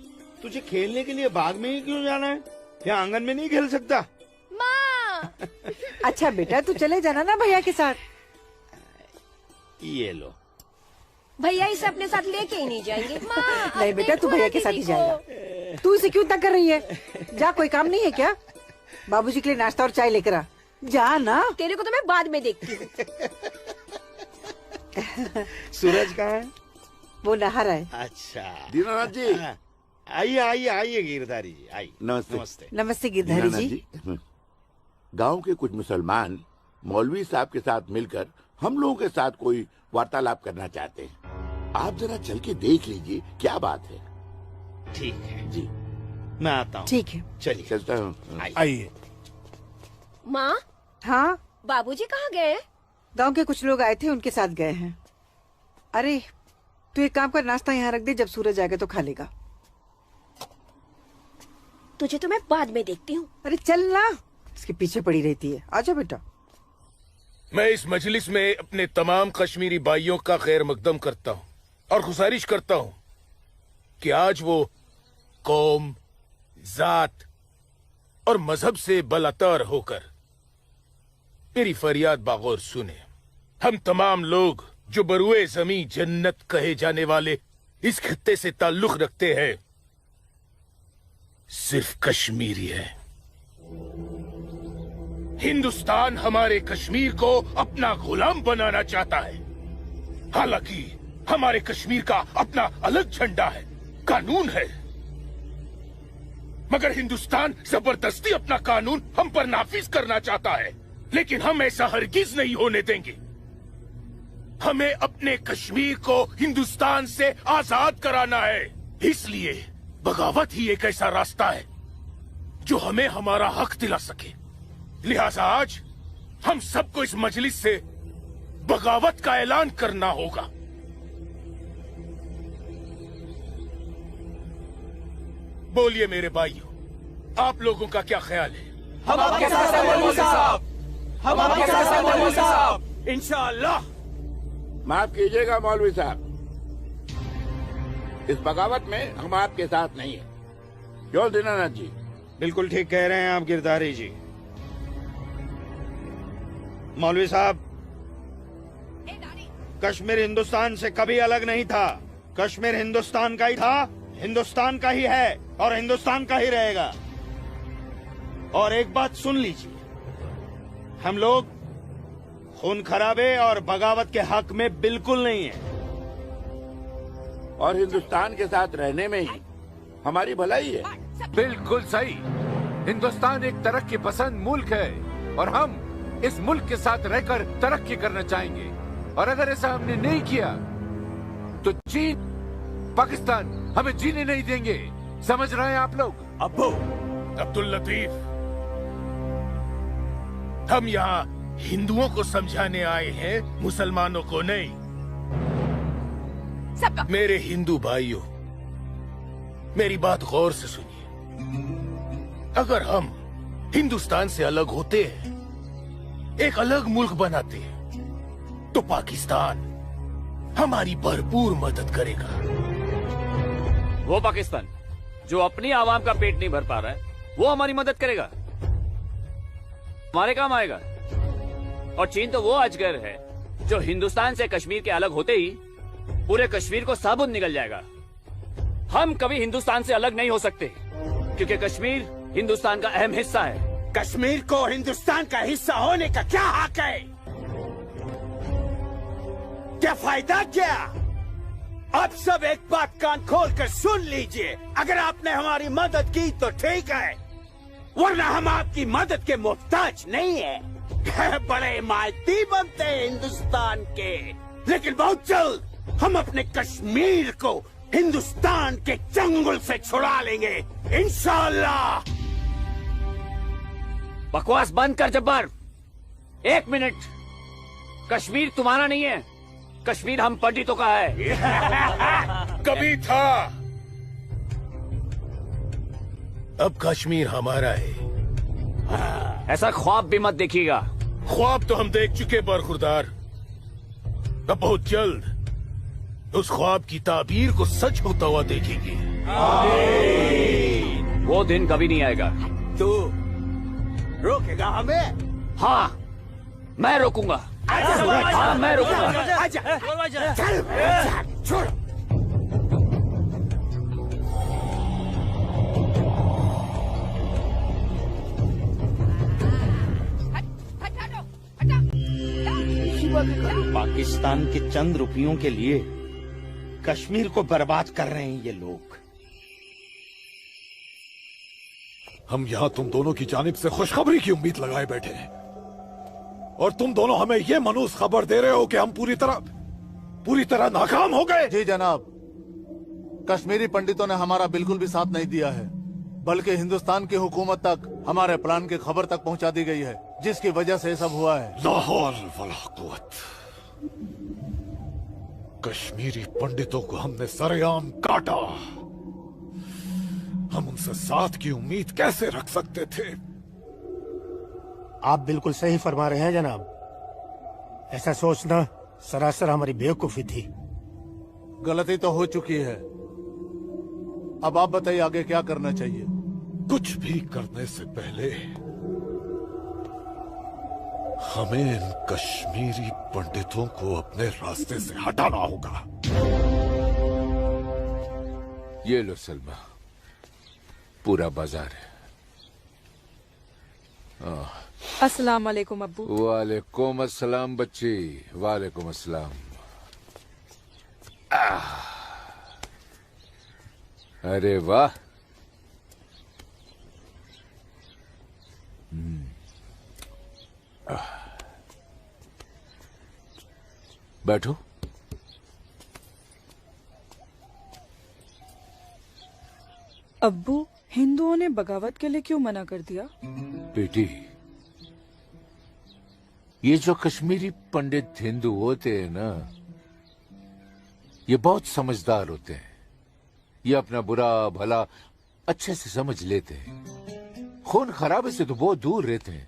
तुझे खेलने के लिए बाग में ही क्यों जाना है? यहाँ आंगन में नहीं खेल सकता? माँ। अच्छा बेटा, तू चले जाना ना भैया के साथ। ये लो। भैया इसे अपने साथ लेके ही नहीं जाएंगे। नहीं बेटा, तू भैया के साथ ही जाएगा। तू इसे क्यों तंग कर रही है? जा, कोई काम नहीं है क्या? बाबूजी के लिए नाश्ता और चाय लेकर आ। जा ना। तेरे को तो मैं बाद में देखती हूँ। सूरज कहाँ है? वो नहा रहा है। अच्छा दीनानाथ जी, आइए आइए आइए गिरधारी जी, आइए। नमस्ते। नमस्ते। नमस्ते गिरधारी जी। गांव के कुछ मुसलमान मौलवी साहब के साथ मिलकर हम लोगों के साथ कोई वार्तालाप करना चाहते हैं। आप जरा चल के देख लीजिए क्या बात है। ठीक है जी, मैं आता हूँ। ठीक है, चलिए चलता हूँ। आइए। माँ, हाँ बाबूजी कहाँ गए? गांव के कुछ लोग आए थे, उनके साथ गए हैं। अरे तू एक काम कर, नाश्ता यहाँ रख दे, जब सूरज आएगा तो खा लेगा। तुझे तो मैं बाद में देखती हूँ। अरे चल ना, इसके पीछे पड़ी रहती है। आजा बेटा। मैं इस मजलिस में अपने तमाम कश्मीरी भाइयों का खैर मकदम करता हूँ और गुजारिश करता हूँ कि आज वो कौम, जात और मजहब से बलातर होकर मेरी फरियाद बागौर सुने। हम तमाम लोग जो बरुए जमी जन्नत कहे जाने वाले इस खित्ते से ताल्लुक रखते हैं, सिर्फ कश्मीरी है। हिंदुस्तान हमारे कश्मीर को अपना गुलाम बनाना चाहता है। हालांकि हमारे कश्मीर का अपना अलग झंडा है, कानून है, मगर हिंदुस्तान जबरदस्ती अपना कानून हम पर नाफिज करना चाहता है। लेकिन हम ऐसा हरगिज नहीं होने देंगे। हमें अपने कश्मीर को हिंदुस्तान से आजाद कराना है। इसलिए बगावत ही एक ऐसा रास्ता है जो हमें हमारा हक दिला सके। लिहाजा आज हम सबको इस मजलिस से बगावत का ऐलान करना होगा। बोलिए मेरे भाइयों, आप लोगों का क्या ख्याल है? हम आपके साथ हैं मौलवी साहब, हम आपके साथ हैं मौलवी साहब, इंशाअल्लाह। माफ कीजिएगा मौलवी साहब, इस बगावत में हम आपके साथ नहीं है। क्यों दीनानाथ जी? बिल्कुल ठीक कह रहे हैं आप गिरधारी जी। मौलवी साहब, कश्मीर हिंदुस्तान से कभी अलग नहीं था। कश्मीर हिंदुस्तान का ही था, हिंदुस्तान का ही है और हिंदुस्तान का ही रहेगा। और एक बात सुन लीजिए, हम लोग खून खराबे और बगावत के हक में बिल्कुल नहीं है। और हिंदुस्तान के साथ रहने में ही हमारी भलाई है। बिल्कुल सही। हिंदुस्तान एक तरक्की पसंद मुल्क है और हम इस मुल्क के साथ रहकर तरक्की करना चाहेंगे। और अगर ऐसा हमने नहीं किया तो चीन, पाकिस्तान हमें जीने नहीं देंगे। समझ रहे हैं आप लोग? अब्बू, अब्दुल लतीफ, हम यहाँ हिंदुओं को समझाने आए हैं, मुसलमानों को नहीं। मेरे हिंदू भाइयों, मेरी बात गौर से सुनिए। अगर हम हिंदुस्तान से अलग होते हैं, एक अलग मुल्क बनाते हैं, तो पाकिस्तान हमारी भरपूर मदद करेगा। वो पाकिस्तान जो अपनी आवाम का पेट नहीं भर पा रहा है, वो हमारी मदद करेगा, हमारे काम आएगा। और चीन तो वो अजगर है जो हिंदुस्तान से कश्मीर के अलग होते ही पूरे कश्मीर को साबुत निकल जाएगा। हम कभी हिंदुस्तान से अलग नहीं हो सकते, क्योंकि कश्मीर हिंदुस्तान का अहम हिस्सा है। कश्मीर को हिंदुस्तान का हिस्सा होने का क्या हक है? क्या फायदा क्या? अब सब एक बात कान खोल कर सुन लीजिए। अगर आपने हमारी मदद की तो ठीक है, वरना हम आपकी मदद के मोहताज नहीं है। बड़े हिमायती बनते हैं हिंदुस्तान के, लेकिन बहुत जल्द हम अपने कश्मीर को हिंदुस्तान के चंगुल से छुड़ा लेंगे, इंशाअल्लाह। बकवास बंद कर जब्बार। 1 मिनट, कश्मीर तुम्हारा नहीं है, कश्मीर हम पंडितों का है। कभी था, अब कश्मीर हमारा है। ऐसा ख्वाब भी मत देखिएगा। ख्वाब तो हम देख चुके बरखुरदार। अब बहुत जल्द उस ख्वाब की ताबीर को सच होता हुआ देखेंगे। वो दिन कभी नहीं आएगा। तू रोकेगा हमें? हाँ, मैं रोकूंगा। हाँ, मैं रोकूंगा। आजा, चल, छोड़। पाकिस्तान के चंद रुपयों के लिए कश्मीर को बर्बाद कर रहे हैं ये लोग। हम यहाँ तुम दोनों की जानिब से खुशखबरी की उम्मीद लगाए बैठे हैं, और तुम दोनों हमें ये मनूस खबर दे रहे हो कि हम पूरी तरह नाकाम हो गए। जी जनाब, कश्मीरी पंडितों ने हमारा बिल्कुल भी साथ नहीं दिया है, बल्कि हिंदुस्तान की हुकूमत तक हमारे प्लान की खबर तक पहुंचा दी गई है, जिसकी वजह से ये सब हुआ है। ला हौल वला कुव्वत। कश्मीरी पंडितों को हमने सरेआम काटा। हम उनसे साथ की उम्मीद कैसे रख सकते थे? आप बिल्कुल सही फरमा रहे हैं जनाब। ऐसा सोचना सरासर हमारी बेवकूफी थी। गलती तो हो चुकी है, अब आप बताइए आगे क्या करना चाहिए। कुछ भी करने से पहले हमें इन कश्मीरी पंडितों को अपने रास्ते से हटाना होगा। ये लो सलमा, पूरा बाजार है। अस्सलाम वालेकुम अब्बू। वालेकुम अस्सलाम बच्ची, वालेकुम अस्सलाम। अरे वाह, बैठो। अब्बू, हिंदुओं ने बगावत के लिए क्यों मना कर दिया? बेटी, ये जो कश्मीरी पंडित हिंदू होते हैं ना, ये बहुत समझदार होते हैं। ये अपना बुरा भला अच्छे से समझ लेते हैं। खून खराबे से तो बहुत दूर रहते हैं।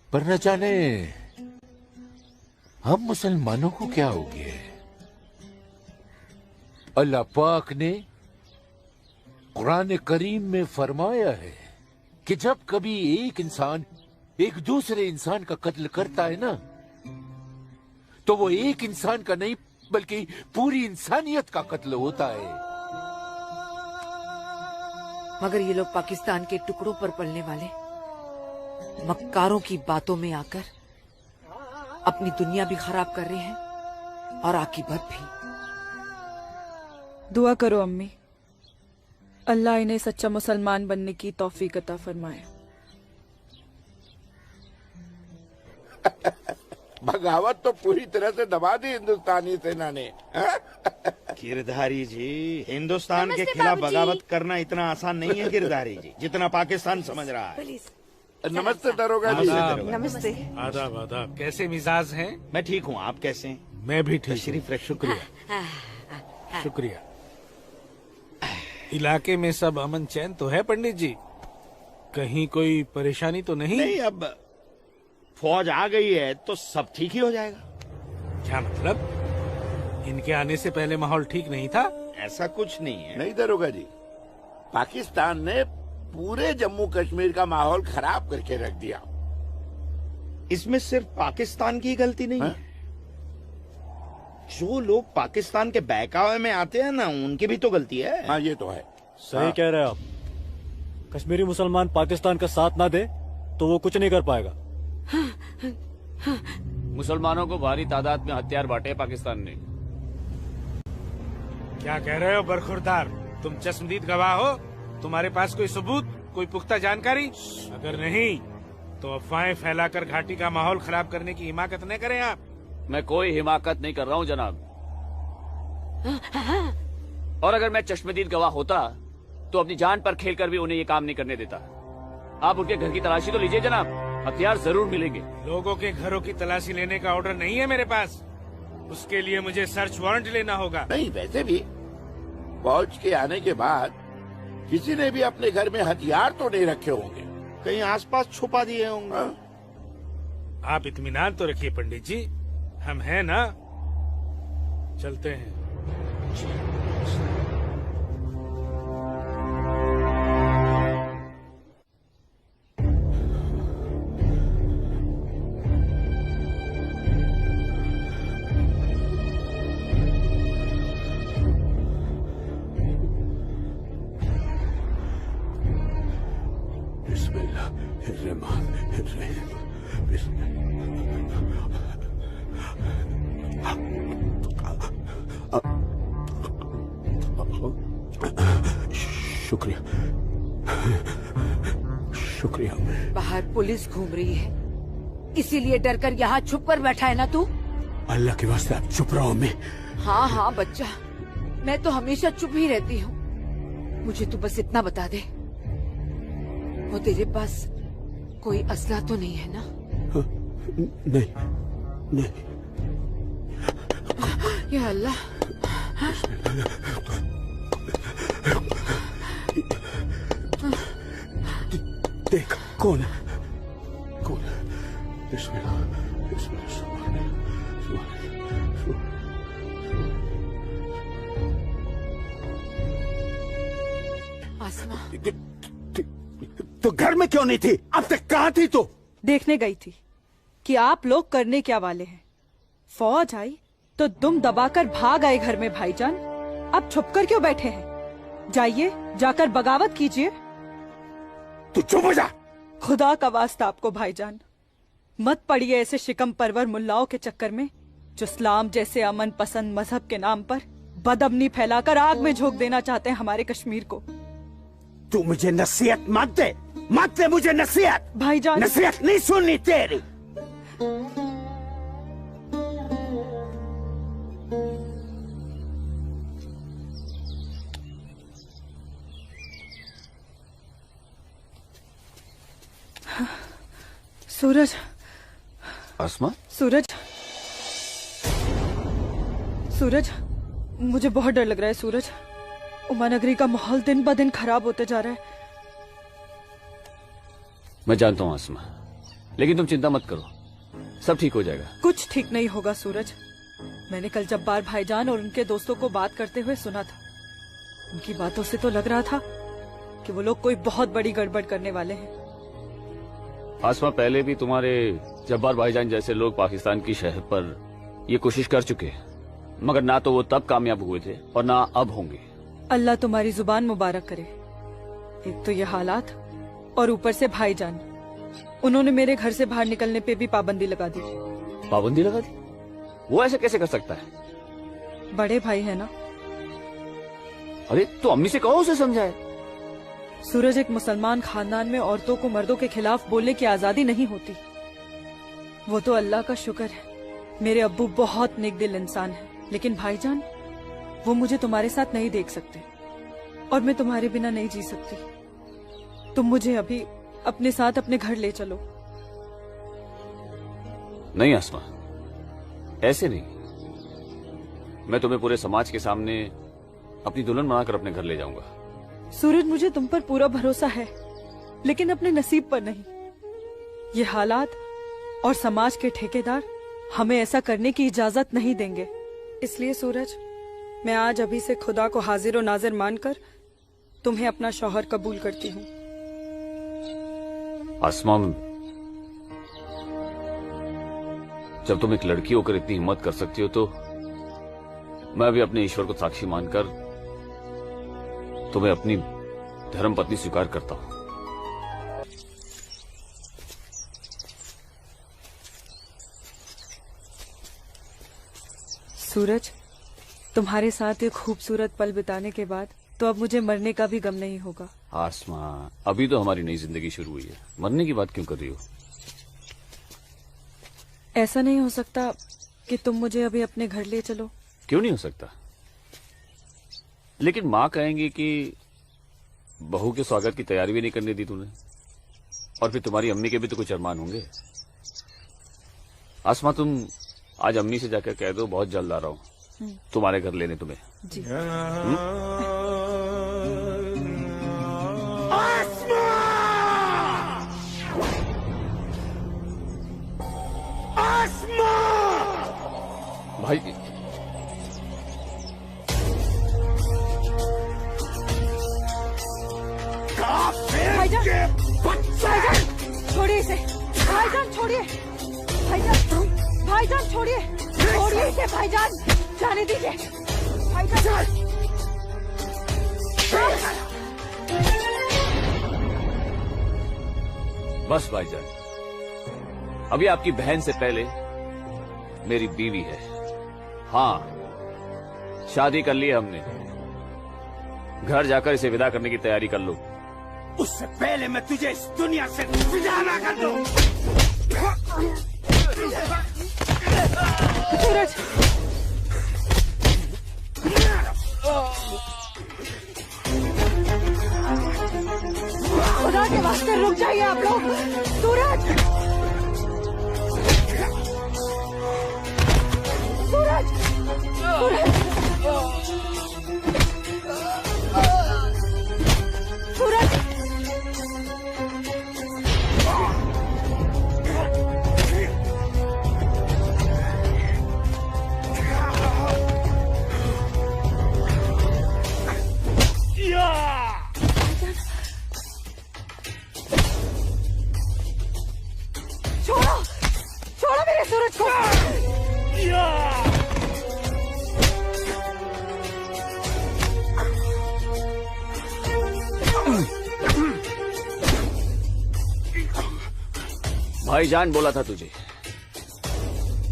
पर न जाने हम मुसलमानों को क्या हो गया है। अल्लाह पाक ने कुरान करीम में फरमाया है कि जब कभी एक इंसान एक दूसरे इंसान का कत्ल करता है ना, तो वो एक इंसान का नहीं बल्कि पूरी इंसानियत का कत्ल होता है। मगर ये लोग पाकिस्तान के टुकड़ों पर पलने वाले मक्कारों की बातों में आकर अपनी दुनिया भी खराब कर रहे हैं और आकीबत भी। दुआ करो अम्मी, अल्लाह इन्हें सच्चा मुसलमान बनने की तौफीक अता फरमाए। बगावत तो पूरी तरह से दबा दी हिंदुस्तानी सेना ने। गिरधारी जी, हिंदुस्तान के खिलाफ बगावत करना इतना आसान नहीं है गिरधारी जी, जितना पाकिस्तान समझ रहा है। नमस्ते दरोगा जी। नमस्ते। आदाब आदाब। कैसे मिजाज हैं? मैं ठीक हूँ, आप कैसे हैं? मैं भी ठीक। तशरीफ रखिए। शुक्रिया शुक्रिया। इलाके में सब अमन चैन तो है पंडित जी? कहीं कोई परेशानी तो नहीं? नहीं, अब फौज आ गई है तो सब ठीक ही हो जाएगा। क्या मतलब? इनके आने से पहले माहौल ठीक नहीं था? ऐसा कुछ नहीं है। नहीं दरोगा जी, पाकिस्तान ने पूरे जम्मू कश्मीर का माहौल खराब करके रख दिया। इसमें सिर्फ पाकिस्तान की गलती नहीं है। जो लोग पाकिस्तान के बहकावे में आते हैं ना, उनकी भी तो गलती है। हाँ, ये तो है। सही कह रहे हैं आप। कश्मीरी मुसलमान पाकिस्तान का साथ ना दे तो वो कुछ नहीं कर पाएगा। मुसलमानों को भारी तादाद में हथियार बांटे पाकिस्तान ने। क्या कह रहे हो बरखुरदार? तुम चश्मदीद गवाह हो? तुम्हारे पास कोई सबूत, कोई पुख्ता जानकारी? अगर नहीं तो अफवाहें फैलाकर घाटी का माहौल खराब करने की हिमाकत न करें आप। मैं कोई हिमाकत नहीं कर रहा हूँ जनाब। और अगर मैं चश्मदीद गवाह होता तो अपनी जान पर खेलकर भी उन्हें ये काम नहीं करने देता। आप उनके घर की तलाशी तो लीजिए जनाब, हथियार जरूर मिलेंगे। लोगों के घरों की तलाशी लेने का ऑर्डर नहीं है मेरे पास। उसके लिए मुझे सर्च वारंट लेना होगा। नहीं, वैसे भी फौज के आने के बाद किसी ने भी अपने घर में हथियार तो नहीं रखे होंगे, कहीं आसपास छुपा दिए होंगे। आप इत्मीनान तो रखिए पंडित जी, हम हैं ना। चलते हैं। शुक्रिया शुक्रिया। बाहर पुलिस घूम रही है, इसीलिए डर कर यहाँ छुप कर बैठा है ना तू? अल्लाह के वास्ते आप चुप रहो। मैं हाँ हाँ बच्चा, मैं तो हमेशा चुप ही रहती हूँ। मुझे तू बस इतना बता दे, वो तेरे पास कोई असला तो नहीं है ना? नहीं नहीं। या अल्लाह। देख कौन है, कौन है? बिस्मिल्लाह बिस्मिल्लाह। आसमा, तो घर में क्यों नहीं थी? अब तक कहाँ थी तू? देखने गई थी कि आप लोग करने क्या वाले हैं। फौज आई तो दुम दबाकर भाग आए घर में भाईजान। अब छुपकर क्यों बैठे हैं? जाइए, जाकर बगावत कीजिए। तू चुप हो जा। खुदा का वास्ता आपको भाईजान, मत पड़िए ऐसे शिकम परवर मुल्लाओं के चक्कर में, जो इस्लाम जैसे अमन पसंद मजहब के नाम पर बदअमनी फैलाकर आग में झोंक देना चाहते हैं हमारे कश्मीर को। तू मुझे नसीहत मत दे मुझे नसीहत। भाईजान, नसीहत नहीं सुननी तेरी। सूरज, आसमा, सूरज, सूरज, मुझे बहुत डर लग रहा है सूरज। उमानगरी का माहौल दिन ब दिन खराब होते जा रहा है। मैं जानता हूँ आसमा, लेकिन तुम चिंता मत करो, सब ठीक हो जाएगा। कुछ ठीक नहीं होगा सूरज। मैंने कल जब्बार भाईजान और उनके दोस्तों को बात करते हुए सुना था। उनकी बातों से तो लग रहा था कि वो लोग कोई बहुत बड़ी गड़बड़ करने वाले हैं। आसमा, पहले भी तुम्हारे जब्बार भाईजान जैसे लोग पाकिस्तान की शहर पर ये कोशिश कर चुके हैं, मगर ना तो वो तब कामयाब हुए थे और ना अब होंगे। अल्लाह तुम्हारी जुबान मुबारक करे। एक तो ये हालात और ऊपर से भाईजान, उन्होंने मेरे घर से बाहर निकलने पे भी पाबंदी लगा दी। पाबंदी लगा दी? वो ऐसे कैसे कर सकता है? बड़े भाई है ना। अरे तो अम्मी से कहो, उसे समझाए। सूरज, एक मुसलमान खानदान में औरतों को मर्दों के खिलाफ बोलने की आजादी नहीं होती। वो तो अल्लाह का शुक्र है, मेरे अब्बू बहुत नेक दिल इंसान है, लेकिन भाईजान वो मुझे तुम्हारे साथ नहीं देख सकते और मैं तुम्हारे बिना नहीं जी सकती। तुम मुझे अभी अपने साथ अपने घर ले चलो। नहीं आसमा, ऐसे नहीं। मैं तुम्हें पूरे समाज के सामने अपनी दुल्हन बनाकर अपने घर ले जाऊंगा। सूरज, मुझे तुम पर पूरा भरोसा है, लेकिन अपने नसीब पर नहीं। ये हालात और समाज के ठेकेदार हमें ऐसा करने की इजाजत नहीं देंगे। इसलिए सूरज, मैं आज अभी से खुदा को हाजिर और नाजिर मानकर तुम्हें अपना शौहर कबूल करती हूँ। आसमा, जब तुम एक लड़की होकर इतनी हिम्मत कर सकती हो, तो मैं भी अपने ईश्वर को साक्षी मानकर तुम्हें अपनी धर्म पत्नी स्वीकार करता हूं। सूरज, तुम्हारे साथ एक खूबसूरत पल बिताने के बाद तो अब मुझे मरने का भी गम नहीं होगा। आसमा, अभी तो हमारी नई जिंदगी शुरू हुई है, मरने की बात क्यों कर रही हो? ऐसा नहीं हो सकता कि तुम मुझे अभी अपने घर ले चलो? क्यों नहीं हो सकता? लेकिन माँ कहेंगी कि बहू के स्वागत की तैयारी भी नहीं करने दी तूने, और फिर तुम्हारी अम्मी के भी तो कुछ अरमान होंगे। आसमा, तुम आज अम्मी से जाकर कह दो बहुत जल्द आ रहा हूँ तुम्हारे घर लेने तुम्हें। जी। भाई, भाईजान, छोड़िए इसे। भाईजान छोड़िए, भाईजान छोड़िए, छोड़िए इसे भाईजान, जाने दीजिए भाईजान। बस भाईजान, अभी आपकी बहन से पहले मेरी बीवी है। हाँ, शादी कर ली है हमने। घर जाकर इसे विदा करने की तैयारी कर लो। उससे पहले मैं तुझे इस दुनिया से विदा ना कर दूं। सूरज, खुदा के वास्ते रुक जाइए आप लोग। सूरज, सूरज, सूरज, छोड़ो, छोड़ो मेरे सूरज को। भाईजान बोला था तुझे,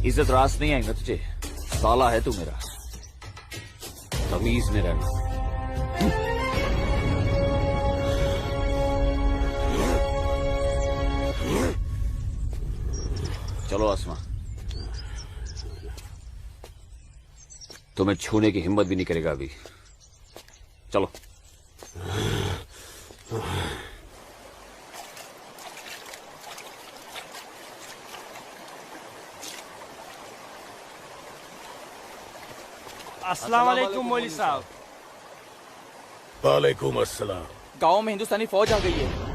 इज्जत रास नहीं आएगा तुझे। साला है तू मेरा, तमीज में रहना। चलो आसमा, तुम्हें छूने की हिम्मत भी नहीं करेगा अभी। चलो। अस्सलाम वालेकुम मौलवी साहब। वालेकुम अस्सलाम। गांव में हिंदुस्तानी फौज आ गई है।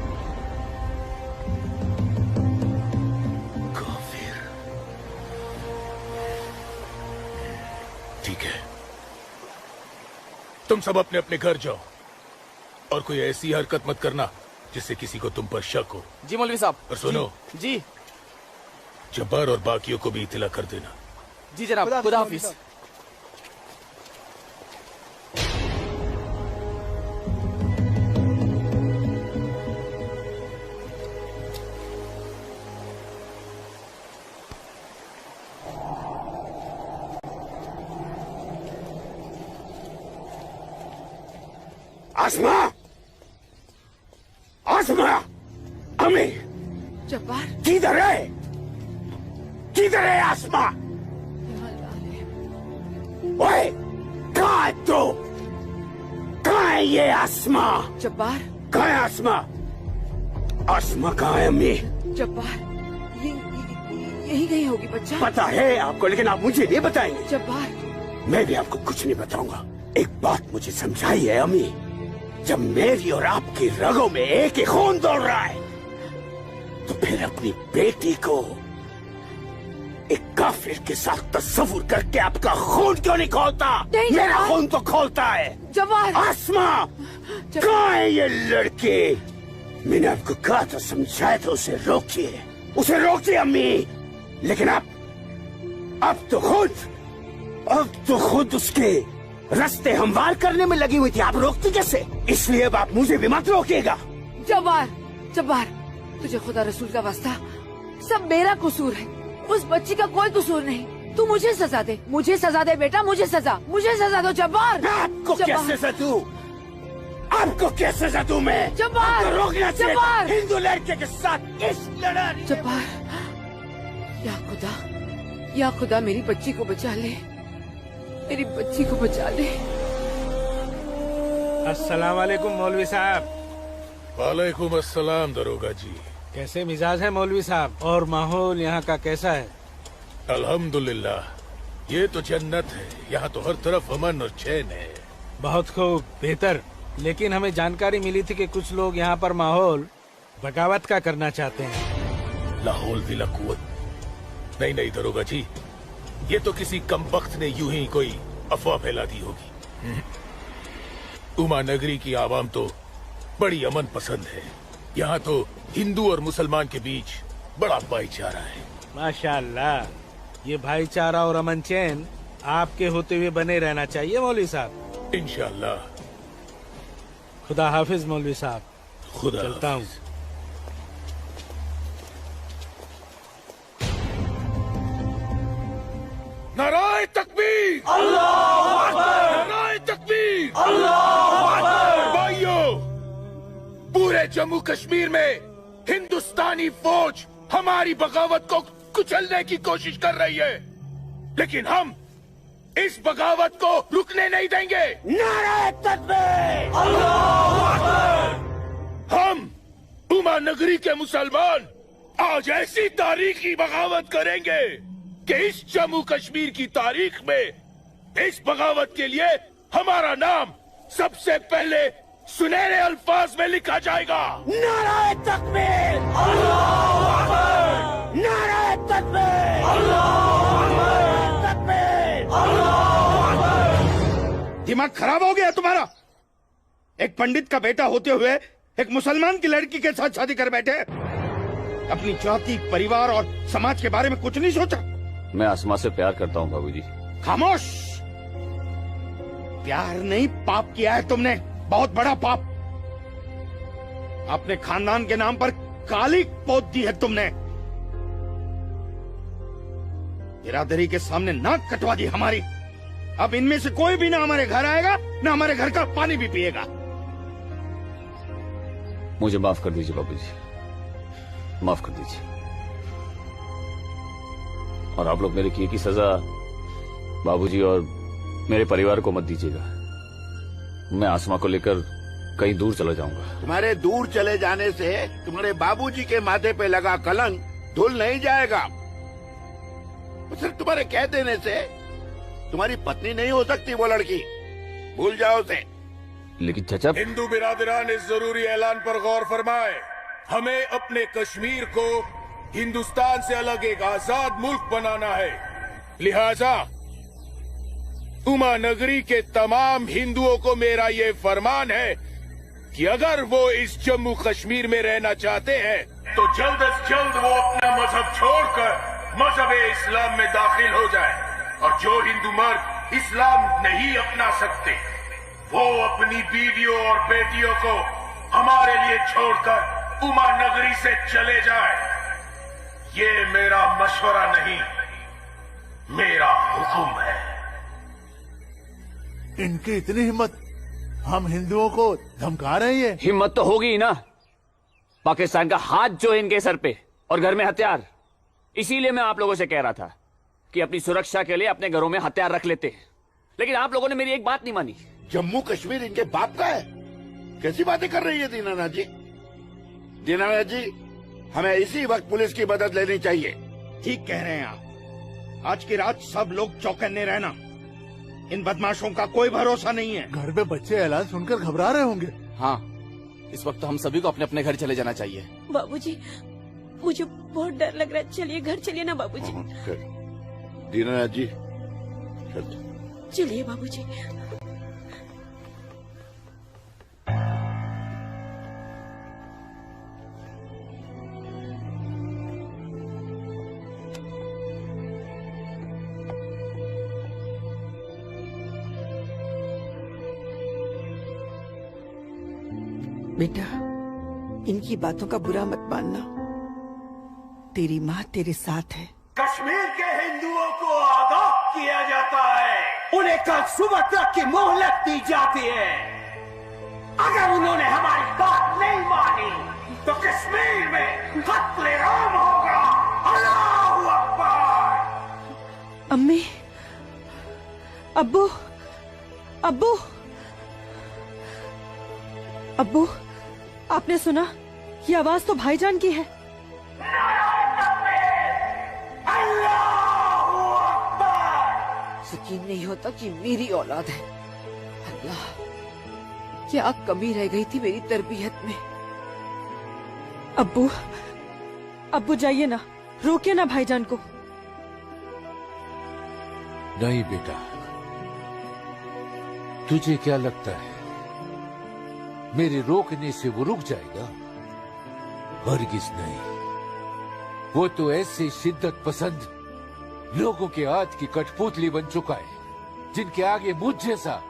ठीक है, तुम सब अपने अपने घर जाओ और कोई ऐसी हरकत मत करना जिससे किसी को तुम पर शक हो। जी मौलवी साहब। और सुनो जी जब्बार और बाकियों को भी इत्तला कर देना। जी जनाब, खुदा हाफिज। आसमा, आसमा, अम्मी, जब्बार, किधर है? किधर है आसमा? ओए, कहाँ है तू? कहाँ है ये आसमा? जब्बार, कहाँ है आसमा? आसमा कहाँ है अम्मी? जब्बार, यही गई होगी बच्चा। पता है आपको, लेकिन आप मुझे नहीं बताएंगे। जब्बार, मैं भी आपको कुछ नहीं बताऊंगा। एक बात मुझे समझाई है अम्मी, जब मेरी और आपकी रगों में एक ही खून दौड़ रहा है तो फिर अपनी बेटी को एक काफिर के साथ तस्वुर करके आपका खून क्यों नहीं खोलता? मेरा खून तो खोलता है। जवान, आसमा, कहाँ है ये लड़की? मैंने आपको कहा था, समझाया था, उसे रोकिए, उसे रोकिए अम्मी। लेकिन अब तो खुद उसके रास्ते हमवार करने में लगी हुई थी। आप रोकती कैसे? इसलिए अब आप मुझे भी मत रोकिएगा। जब्बार, जब्बार, तुझे खुदा रसूल का वास्ता, सब मेरा कसूर है, उस बच्ची का कोई कसूर नहीं। तू मुझे सजा दे, मुझे सजा दे बेटा, मुझे सजा दो जब्बार। आपको क्या सजा दूं? आपको क्या सजा दूं मैं? जब्बार, आपको रोकना चाहिए जब्बार, हिंदू लड़के के साथ इस लड़ाई। जब्बार, या खुदा मेरी बच्ची को बचा ले, मेरी बच्ची को बचा ले। अस्सलाम वालेकुम मौलवी साहब। वालेकुम अस्सलाम दरोगा जी। कैसे मिजाज है मौलवी साहब, और माहौल यहाँ का कैसा है? अल्हम्दुलिल्लाह, ये तो जन्नत है। यहाँ तो हर तरफ अमन और चैन है। बहुत खूब, बेहतर। लेकिन हमें जानकारी मिली थी कि कुछ लोग यहाँ पर माहौल बगावत का करना चाहते हैं। लाहौल विला कुवत। नहीं दरोगा जी, ये तो किसी कमबख्त ने यूं ही कोई अफवाह फैला दी होगी। उमा नगरी की आवाम तो बड़ी अमन पसंद है। यहाँ तो हिंदू और मुसलमान के बीच बड़ा भाईचारा है। माशाअल्लाह, ये भाईचारा और अमन चैन आपके होते हुए बने रहना चाहिए मौलवी साहब। इंशाअल्लाह। खुदा हाफिज मौलवी साहब। खुदा चलता हूँ। नाराए तकबीर, अल्लाहू अकबर, नाराए तकबीर, अल्लाहू अकबर। भाइयों, पूरे जम्मू कश्मीर में हिंदुस्तानी फौज हमारी बगावत को कुचलने की कोशिश कर रही है, लेकिन हम इस बगावत को रुकने नहीं देंगे। नाराए तकबीर, अल्लाहू अकबर। हम उमा नगरी के मुसलमान आज ऐसी तारीखी बगावत करेंगे कि इस जम्मू कश्मीर की तारीख में इस बगावत के लिए हमारा नाम सबसे पहले सुनहरे अल्फाज में लिखा जाएगा। नाराए तकबीर, अल्लाहू अकबर। नाराए तकबीर, अल्लाहू अकबर। तकबीर, अल्लाहू अकबर। दिमाग खराब हो गया तुम्हारा? एक पंडित का बेटा होते हुए एक मुसलमान की लड़की के साथ शादी कर बैठे। अपनी जाति, परिवार और समाज के बारे में कुछ नहीं सोचा? मैं आसमा से प्यार करता हूँ बाबूजी। खामोश। प्यार नहीं, पाप किया है तुमने, बहुत बड़ा पाप। अपने खानदान के नाम पर काली पोत दी है तुमने। बिरादरी के सामने नाक कटवा दी हमारी। अब इनमें से कोई भी ना हमारे घर आएगा, ना हमारे घर का पानी भी पिएगा। मुझे माफ कर दीजिए बाबूजी, माफ कर दीजिए। और आप लोग मेरे किए की सजा बाबूजी और मेरे परिवार को मत दीजिएगा। मैं आसमा को लेकर कहीं दूर चला जाऊंगा। तुम्हारे दूर चले जाने से तुम्हारे बाबूजी के माथे पे लगा कलंक धुल नहीं जाएगा। सिर्फ तुम्हारे कह देने से तुम्हारी पत्नी नहीं हो सकती वो लड़की, भूल जाओ उसे। लेकिन चाचा, हिंदू बिरादरान इस जरूरी ऐलान पर गौर फरमाए। हमें अपने कश्मीर को हिंदुस्तान से अलग एक आजाद मुल्क बनाना है। लिहाजा उमा नगरी के तमाम हिंदुओं को मेरा ये फरमान है कि अगर वो इस जम्मू कश्मीर में रहना चाहते हैं तो जल्द से जल्द वो अपना मजहब छोड़कर मजहब इस्लाम में दाखिल हो जाए। और जो हिंदू मर्द इस्लाम नहीं अपना सकते वो अपनी बीवियों और बेटियों को हमारे लिए छोड़कर उमा नगरी से चले जाए। ये मेरा मशवरा नहीं, मेरा हुक्म है। इनकी इतनी हिम्मत, हम हिंदुओं को धमका रहे हैं। हिम्मत तो होगी ही ना। पाकिस्तान का हाथ जो है इनके सर पे और घर में हथियार। इसीलिए मैं आप लोगों से कह रहा था कि अपनी सुरक्षा के लिए अपने घरों में हथियार रख लेते हैं, लेकिन आप लोगों ने मेरी एक बात नहीं मानी। जम्मू कश्मीर इनके बाप का है? कैसी बातें कर रही है दीनानाथ जी? दीनानाथ जी, हमें इसी वक्त पुलिस की मदद लेनी चाहिए। ठीक कह रहे हैं आप। आज की रात सब लोग चौकन्ने रहना। इन बदमाशों का कोई भरोसा नहीं है। घर में बच्चे ऐलान सुनकर घबरा रहे होंगे। हाँ, इस वक्त तो हम सभी को अपने अपने घर चले जाना चाहिए। बाबूजी, मुझे बहुत डर लग रहा है। चलिए घर चलिए ना बाबूजी। दीनानाथ जी, चलिए बाबूजी। बेटा, इनकी बातों का बुरा मत मानना। तेरी माँ तेरे साथ है। कश्मीर के हिंदुओं को आगाह किया जाता है। उन्हें कल सुबह तक की मोहलत दी जाती है। अगर उन्होंने हमारी बात नहीं मानी तो कश्मीर में कत्लेआम होगा। अल्लाहू अकबर। अम्मी, अब्बू, अब्बू, अब्बू, आपने सुना? ये आवाज तो भाईजान की है। यकीन नहीं होता कि मेरी औलाद है। अल्लाह, क्या कमी रह गई थी मेरी तरबियत में। अब्बू, अब्बू जाइए ना, रोकिए ना भाईजान को। नहीं बेटा, तुझे क्या लगता है मेरे रोकने से वो रुक जाएगा? हरगिज नहीं। वो तो ऐसे शिद्दत पसंद लोगों के हाथ की कठपुतली बन चुका है जिनके आगे मुझ जैसा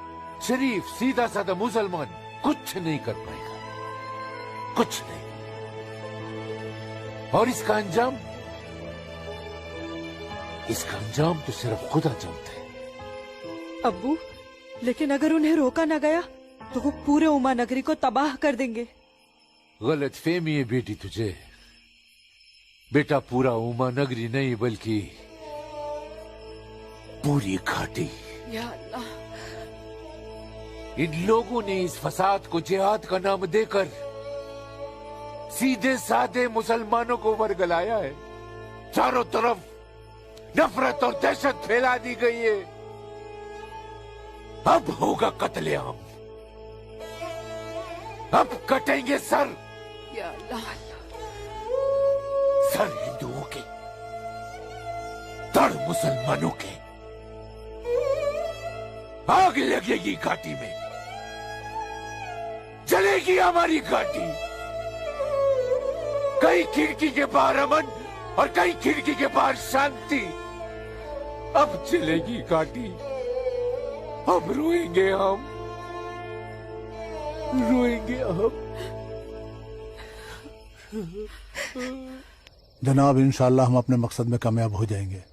शरीफ सीधा साधा मुसलमान कुछ नहीं कर पाएगा, कुछ नहीं। और इसका अंजाम तो सिर्फ खुदा जानता है। अब्बू, लेकिन अगर उन्हें रोका न गया तो वो पूरे उमा नगरी को तबाह कर देंगे। गलत फहमी है बेटी तुझे। बेटा, पूरा उमा नगरी नहीं बल्कि पूरी घाटी। या अल्लाह, इन लोगों ने इस फसाद को जिहाद का नाम देकर सीधे साधे मुसलमानों को वर्गलाया है। चारों तरफ नफरत और दहशत फैला दी गई है। अब होगा कत्लेआम, अब कटेंगे सर। या अल्लाह, सर हिंदुओं के, धड़ मुसलमानों के। आग लगेगी घाटी में, जलेगी हमारी घाटी। कई खिड़की के बाहर अमन और कई खिड़की के बाहर शांति। अब जलेगी घाटी, अब रोएंगे हम, रोएंगे हम। जनाब, इंशाल्लाह हम अपने मकसद में कामयाब हो जाएंगे।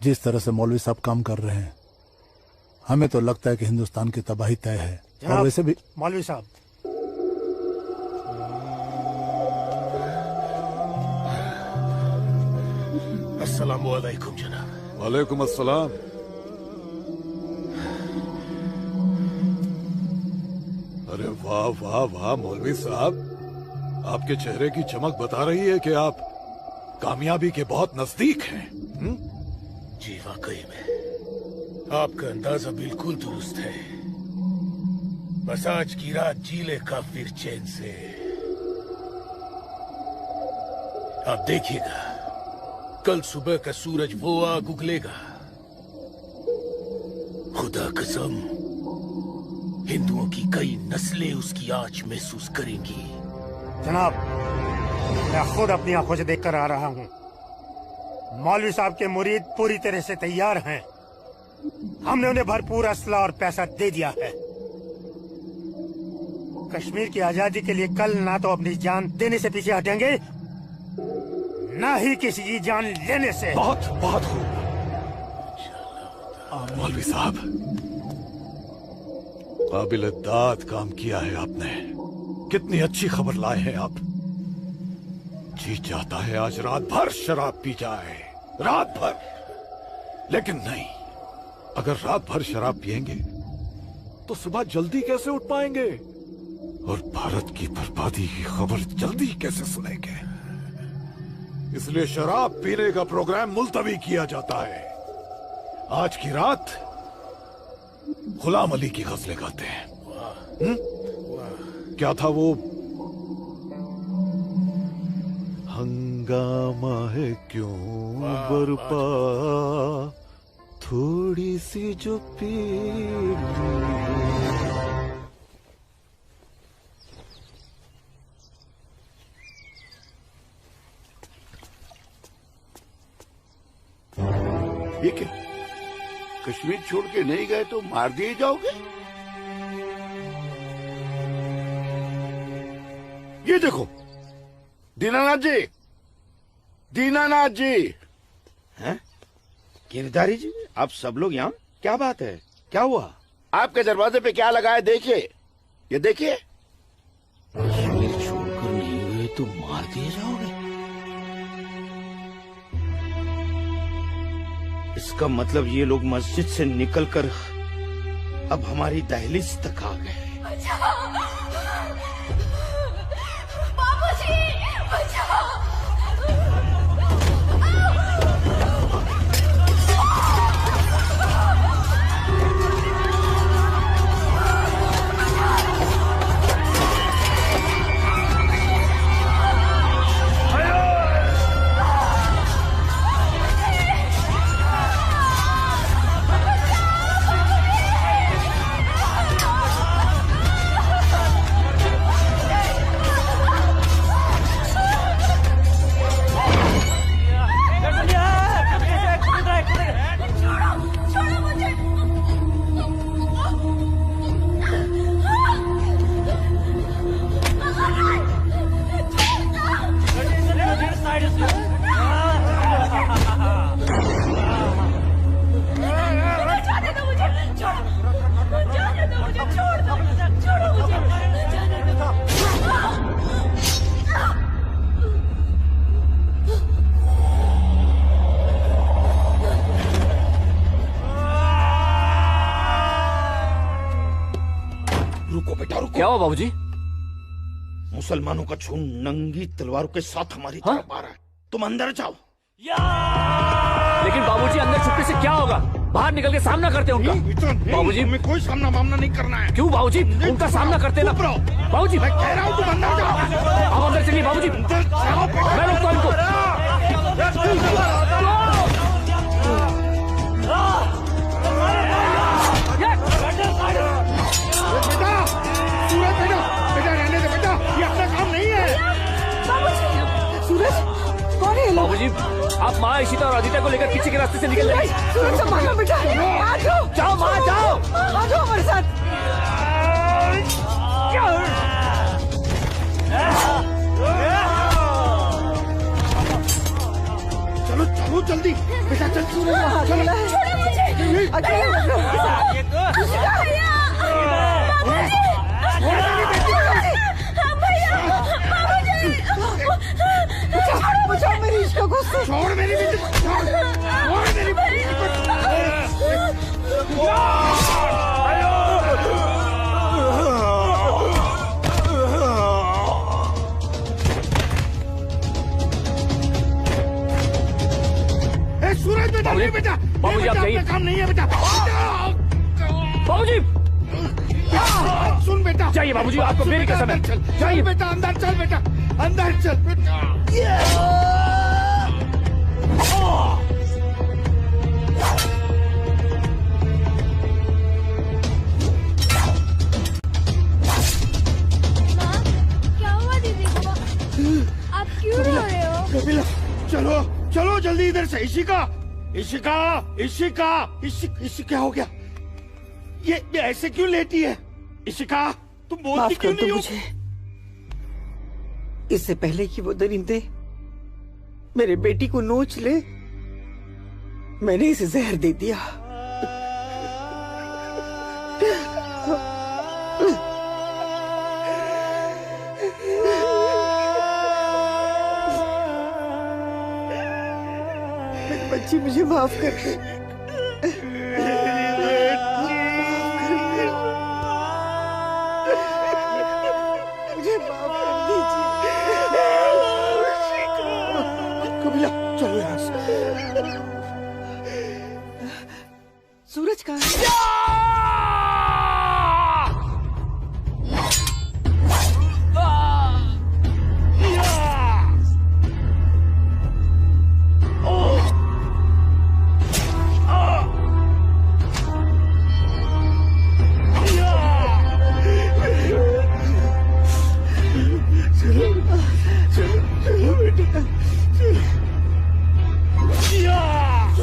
जिस तरह से मौलवी साहब काम कर रहे हैं, हमें तो लगता है कि हिंदुस्तान की तबाही तय है। और वैसे भी मौलवी साहब, अस्सलामु अलैकुम जनाब। वालेकुम अस्सलाम। अरे वाह वाह वाह मौलवी साहब, आपके चेहरे की चमक बता रही है कि आप कामयाबी के बहुत नजदीक हैं। जी वाकई में आपका अंदाजा बिल्कुल दुरुस्त है। बस आज की रात जी लेगा फिर चैन से। आप देखिएगा, कल सुबह का सूरज वो आग उगलेगा। खुदा कसम, हिंदुओं की कई नस्लें उसकी आंच महसूस करेंगी। जनाब, मैं खुद अपनी आंखों से देखकर आ रहा हूँ। मौलवी साहब के मुरीद पूरी तरह से तैयार हैं। हमने उन्हें भरपूर असला और पैसा दे दिया है। कश्मीर की आजादी के लिए कल ना तो अपनी जान देने से पीछे हटेंगे, ना ही किसी की जान लेने से। बहुत बहुत खूब मौलवी साहब, काबिल दाद काम किया है आपने। कितनी अच्छी खबर लाए हैं आप। जी चाहता है आज रात भर शराब पी जाए, रात भर। लेकिन नहीं, अगर रात भर शराब पिएंगे तो सुबह जल्दी कैसे उठ पाएंगे और भारत की बर्बादी की खबर जल्दी कैसे सुनेंगे। इसलिए शराब पीने का प्रोग्राम मुलतवी किया जाता है। आज की रात गुलाम अली की गजलें गाते हैं। क्या था वो? हंगामा है क्यों बरपा, थोड़ी सी जो पीर। ये क्या? कश्मीर छोड़ के नहीं गए तो मार दिए जाओगे? ये देखो, दीनानाथ जी, दीनानाथ जी। हैं? गिरधारी जी, आप सब लोग यहाँ? क्या बात है, क्या हुआ? आपके दरवाजे पे क्या लगा है देखिए, ये देखिए। कश्मीर छोड़कर नहीं गए तो मार दिए जाओगे? इसका मतलब ये लोग मस्जिद से निकलकर अब हमारी दहलीज तक आ गए। बाबूजी, बचाओ! क्या हुआ बाबूजी? मुसलमानों का झुंड नंगी तलवारों के साथ हमारी तरफ आ रहा है। तुम अंदर जाओ। लेकिन बाबूजी, अंदर छुपने से क्या होगा? बाहर निकल के सामना करते हैं उनका। बाबूजी, हमें कोई सामना मामला नहीं करना है। क्यों बाबूजी? उनका सामना करते ना। बाबूजी, मैं कह रहा हूँ तुम अंदर जाओ। आप अंदर चलिए बाबूजी, मैं रोकता हूँ इनको। बेटा रहने दे बेटा, ये अपना काम नहीं है। सूरज, कौन है ये लोग? बाबूजी, आप माँ इशिता और आदित्य को लेकर पीछे के रास्ते से निकल जाइए। सूरज, संभालो बेटा, आ जाओ। जाओ माँ, जाओ। आ जाओ हमारे साथ। चलो चलो जल्दी, बेटा चल। सूरज वहाँ अकेला है। अकेला बचाओ मेरी इश्क को। छोड़ मेरी बेटी को, छोड़ मेरी बेटी को। सूरज बेटा, नहीं बेटा, बाबूजी आप जाइए। काम नहीं है बेटा। बाबूजी सुन बेटा, जाइए बाबूजी, आपको मेरी कसम है। जाइए बेटा, अंदर चल बेटा, अंदर चल बेटा। क्या हुआ दीदी को? आप क्यों रो रहे हो? कपिला, चलो चलो जल्दी इधर से। इशिका इशिका इशिका क्या हो गया? ये ऐसे क्यों लेटी है? इशिका, तुम बोलती माफ क्यों कर दो नहीं हो? मुझे। इससे पहले कि वो दरिंदे मेरे बेटी को नोच ले, मैंने इसे जहर दे दिया। मेरी बच्ची, मुझे माफ कर दे। मुझे माफ कर दीजिए। कपिला, चलो यहाँ से। सूरज कहाँ है?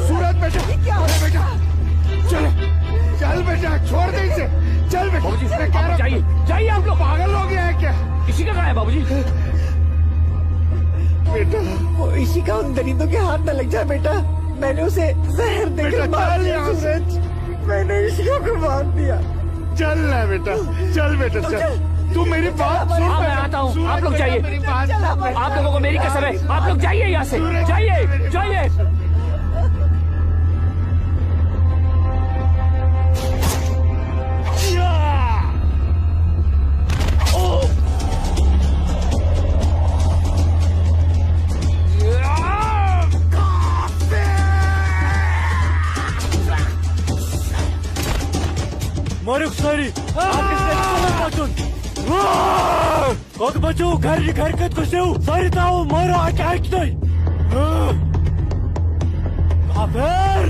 सूरज बेटा, क्या हो बेटा? चलो चल बेटा, छोड़ दे इसे। चल बेटा। बाबूजी, मैं कह रहा हूं, जाइए जाइए, आप लोग पागल हो गया है क्या? इसी का कहाँ है बाबूजी? बेटा, वो इसी का उन दरिंदों के हाथ न लग जाए बेटा। मैंने उसे जहर देकर मार दिया। सूरज, मैंने इशिका को मार दिया। चल ना बेटा, चल बेटा, चल। तू मेरी बात सुन। हाँ, मैं आता हूँ, आप लोग जाइए। आप लोगों को मेरी कसम है, आप लोग जाइए यहाँ से। जाइए जाइए। Moruk sari, Kok baju घर हरकत को सेव सारी ताऊ मारा अटैक नहीं काफिर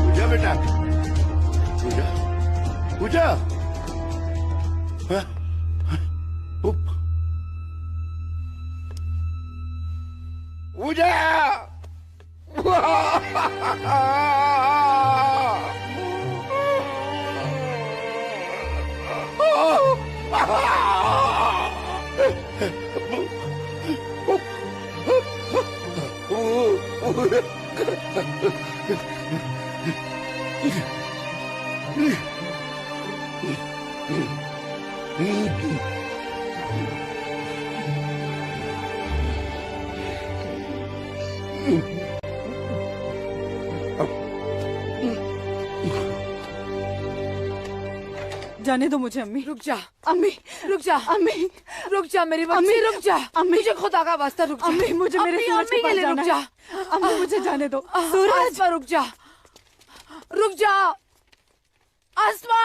पूजा बेटा, पूजा पूजा, हाँ? पूजा, जाने दो मुझे अम्मी। रुक जा अम्मी, रुक जा अम्मी, रुक जा मेरी बच्ची, रुक जा अम्मी, मुझे खुदा का वास्ता रुक जा अम्मी, मुझे मेरे सूरज के पास रुक जा अम्मी, मुझे जाने दो। सूरज आसमा, रुक जा, रुक जा आसमा।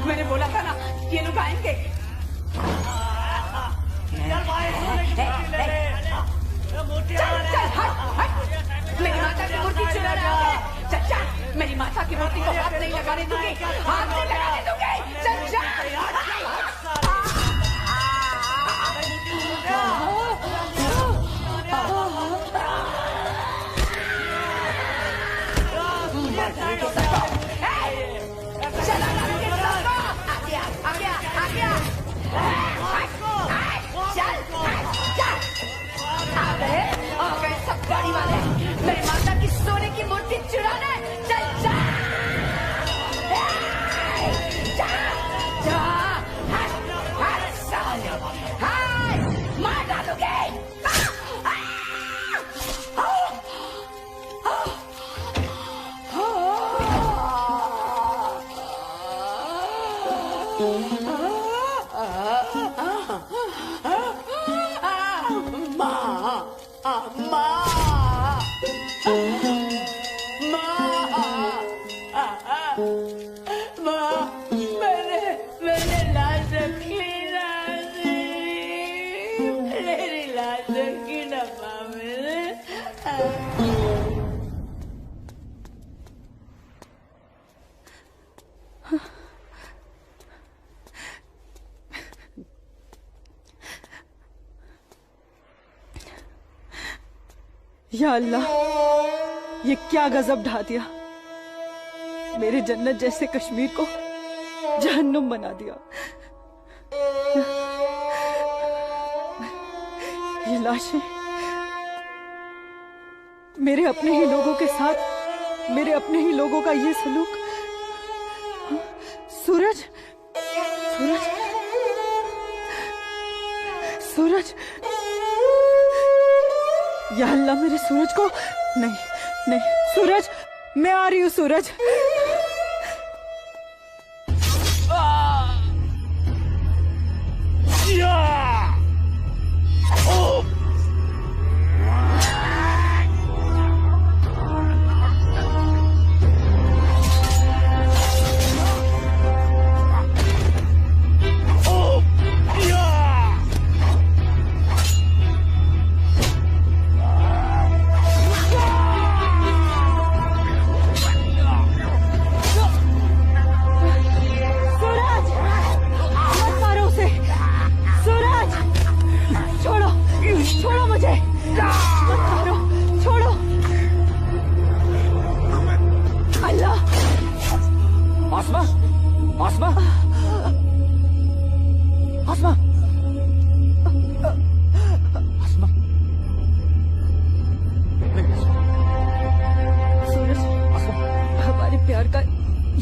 मैंने बोला था ना ये लोग आएंगे। मेरी माता की मूर्ति को हाथ नहीं लगाने दूंगी, हाथ नहीं लगाने दूंगी। चल जा। चला आ गया, आ गया, आ गया। चल, चल। आ गए सब गाड़ी वाले, मेरी माता की सोने की मूर्ति चुराने। चल जा, जा, जा। मार डालोगे। मैंने लाश रखी ना, मेरी लाश रखी ना माँ मैंने। या अल्लाह, ये क्या गजब ढा दिया। मेरे जन्नत जैसे कश्मीर को जहन्नुम बना दिया। ये लाशें मेरे अपने ही लोगों के साथ, मेरे अपने ही लोगों का ये सलूक। सूरज, सूरज, सूरज, या अल्लाह, मेरे सूरज को नहीं, नहीं, सूरज, मैं आ रही हूँ सूरज।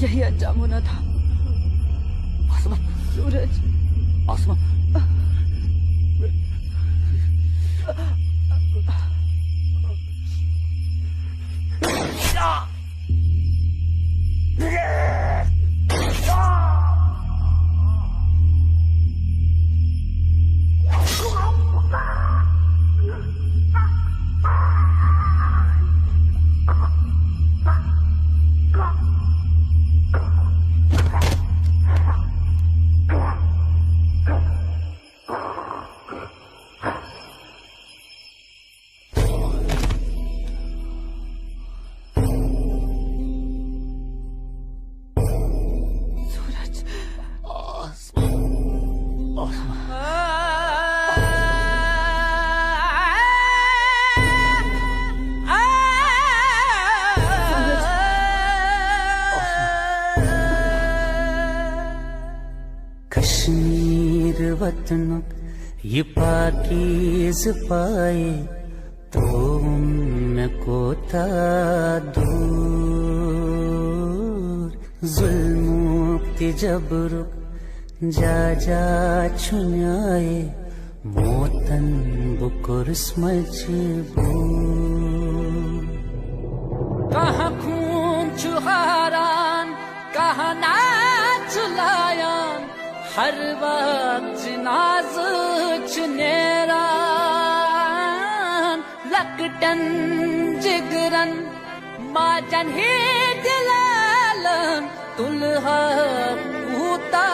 यही अंजाम होना था। सूरज, आसमा, कश्मीर वतन ये पाकीज़ पाए तो उनको था दूर जुल्म के जबर जा जा छुनाए मोतन बुकुर्स मजबूर कहाँ खून चुहारान कहाँ नाच लायान हर वक्त नाज चुनेरान लकटन जिगरन माजन ही दिलालन तुलहा पूता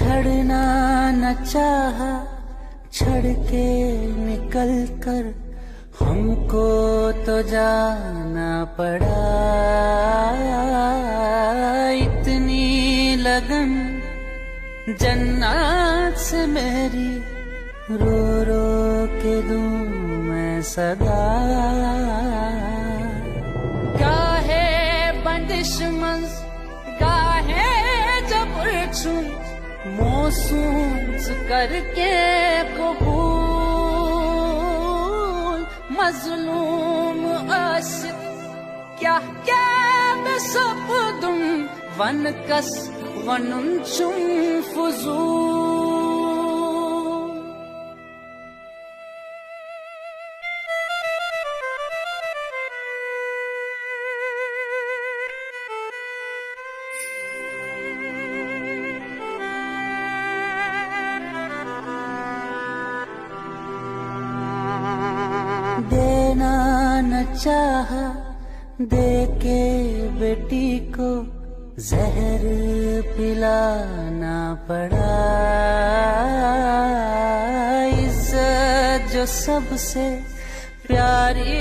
छड़ना न चाहा, छड़ के निकल कर हमको तो जाना पड़ा। इतनी लगन जन्नत से मेरी, रो रो के दूं मैं सदा। गाहे बंदिश मंज गाहे जबर चुन, मौसूम करके कबूल। मजलूम आशिक क्या क्या बेसब्दुम, वन कस वनुन चुम फुजूल। देना न चाहा, दे के बेटी को जहर पिलाना पड़ा। इज्जत जो सबसे प्यारी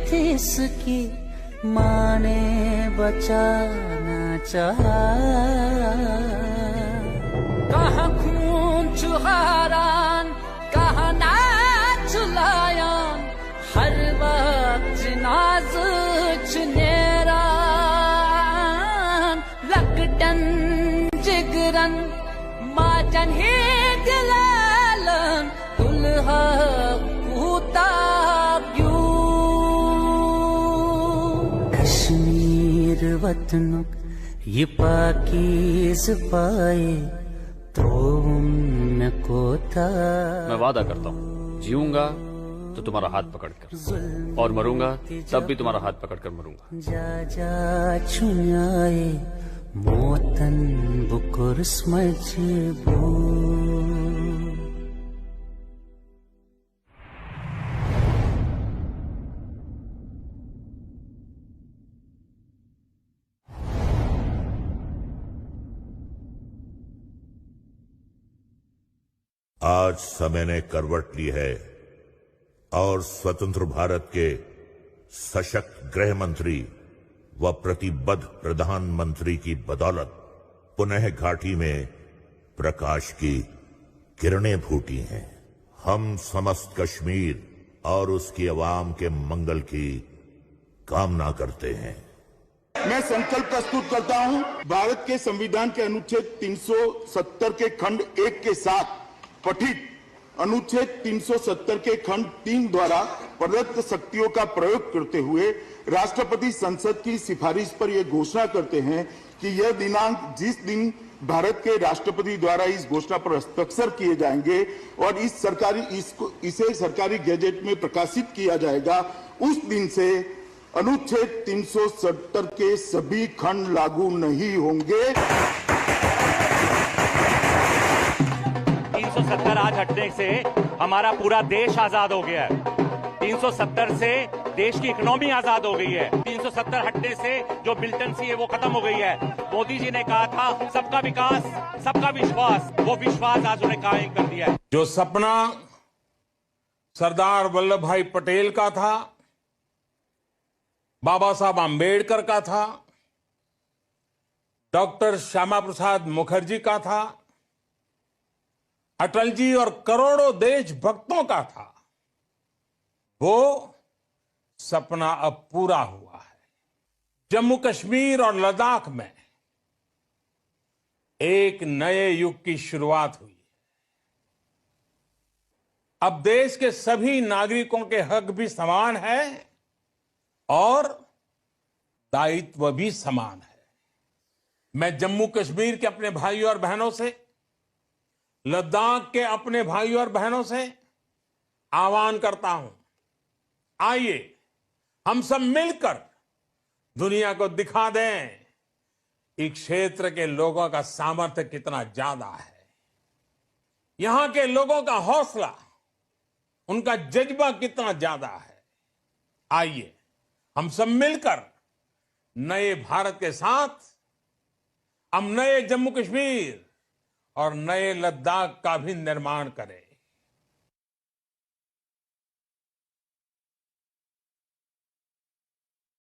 थी इसकी, माँ ने बचाना चाहा। कहाँ खून चुहारान, कहाँ नाच लायान, हर वक्त नाज चुनेरान। लकटन जिगरन माजन ही दिलालन, दुल्हा कूता क्यों। कश्मीर वतनुक ये पाकीज़ पाए, तो उनको था। मैं वादा करता हूँ, जीऊंगा तो तुम्हारा हाथ पकड़कर, और मरूंगा तब भी तुम्हारा हाथ पकड़कर मरूंगा। जा जा छुन्याए मोतन बुकुर मजबूर। आज समय ने करवट ली है और स्वतंत्र भारत के सशक्त गृह मंत्री व प्रतिबद्ध प्रधानमंत्री की बदौलत पुनः घाटी में प्रकाश की किरणें फूटी हैं। हम समस्त कश्मीर और उसकी आवाम के मंगल की कामना करते हैं। मैं संकल्प प्रस्तुत करता हूं, भारत के संविधान के अनुच्छेद 370 के खंड 1 के साथ पठित अनुच्छेद 370 के खंड 3 द्वारा प्रदत्त शक्तियों का प्रयोग करते हुए राष्ट्रपति संसद की सिफारिश पर यह घोषणा करते हैं कि यह दिनांक जिस दिन भारत के राष्ट्रपति द्वारा इस घोषणा पर हस्ताक्षर किए जाएंगे और इसे सरकारी गैजेट में प्रकाशित किया जाएगा, उस दिन से अनुच्छेद 370 के सभी खंड लागू नहीं होंगे। 370 आज हटने से हमारा पूरा देश आजाद हो गया है। 370 से देश की इकोनॉमी आजाद हो गई है। 370 हटने से जो मिलिटेंसी है वो खत्म हो गई है। मोदी जी ने कहा था सबका विकास सबका विश्वास, वो विश्वास आज उन्हें कायम कर दिया है। जो सपना सरदार वल्लभ भाई पटेल का था, बाबा साहब आम्बेडकर का था, डॉक्टर श्यामा प्रसाद मुखर्जी का था, अटल जी और करोड़ों देशभक्तों का था, वो सपना अब पूरा हुआ है। जम्मू कश्मीर और लद्दाख में एक नए युग की शुरुआत हुई। अब देश के सभी नागरिकों के हक भी समान है और दायित्व भी समान है। मैं जम्मू कश्मीर के अपने भाइयों और बहनों से, लद्दाख के अपने भाइयों और बहनों से आह्वान करता हूं, आइए हम सब मिलकर दुनिया को दिखा दें इस क्षेत्र के लोगों का सामर्थ्य कितना ज्यादा है। यहां के लोगों का हौसला, उनका जज्बा कितना ज्यादा है। आइए हम सब मिलकर नए भारत के साथ हम नए जम्मू कश्मीर और नए लद्दाख का भी निर्माण करें।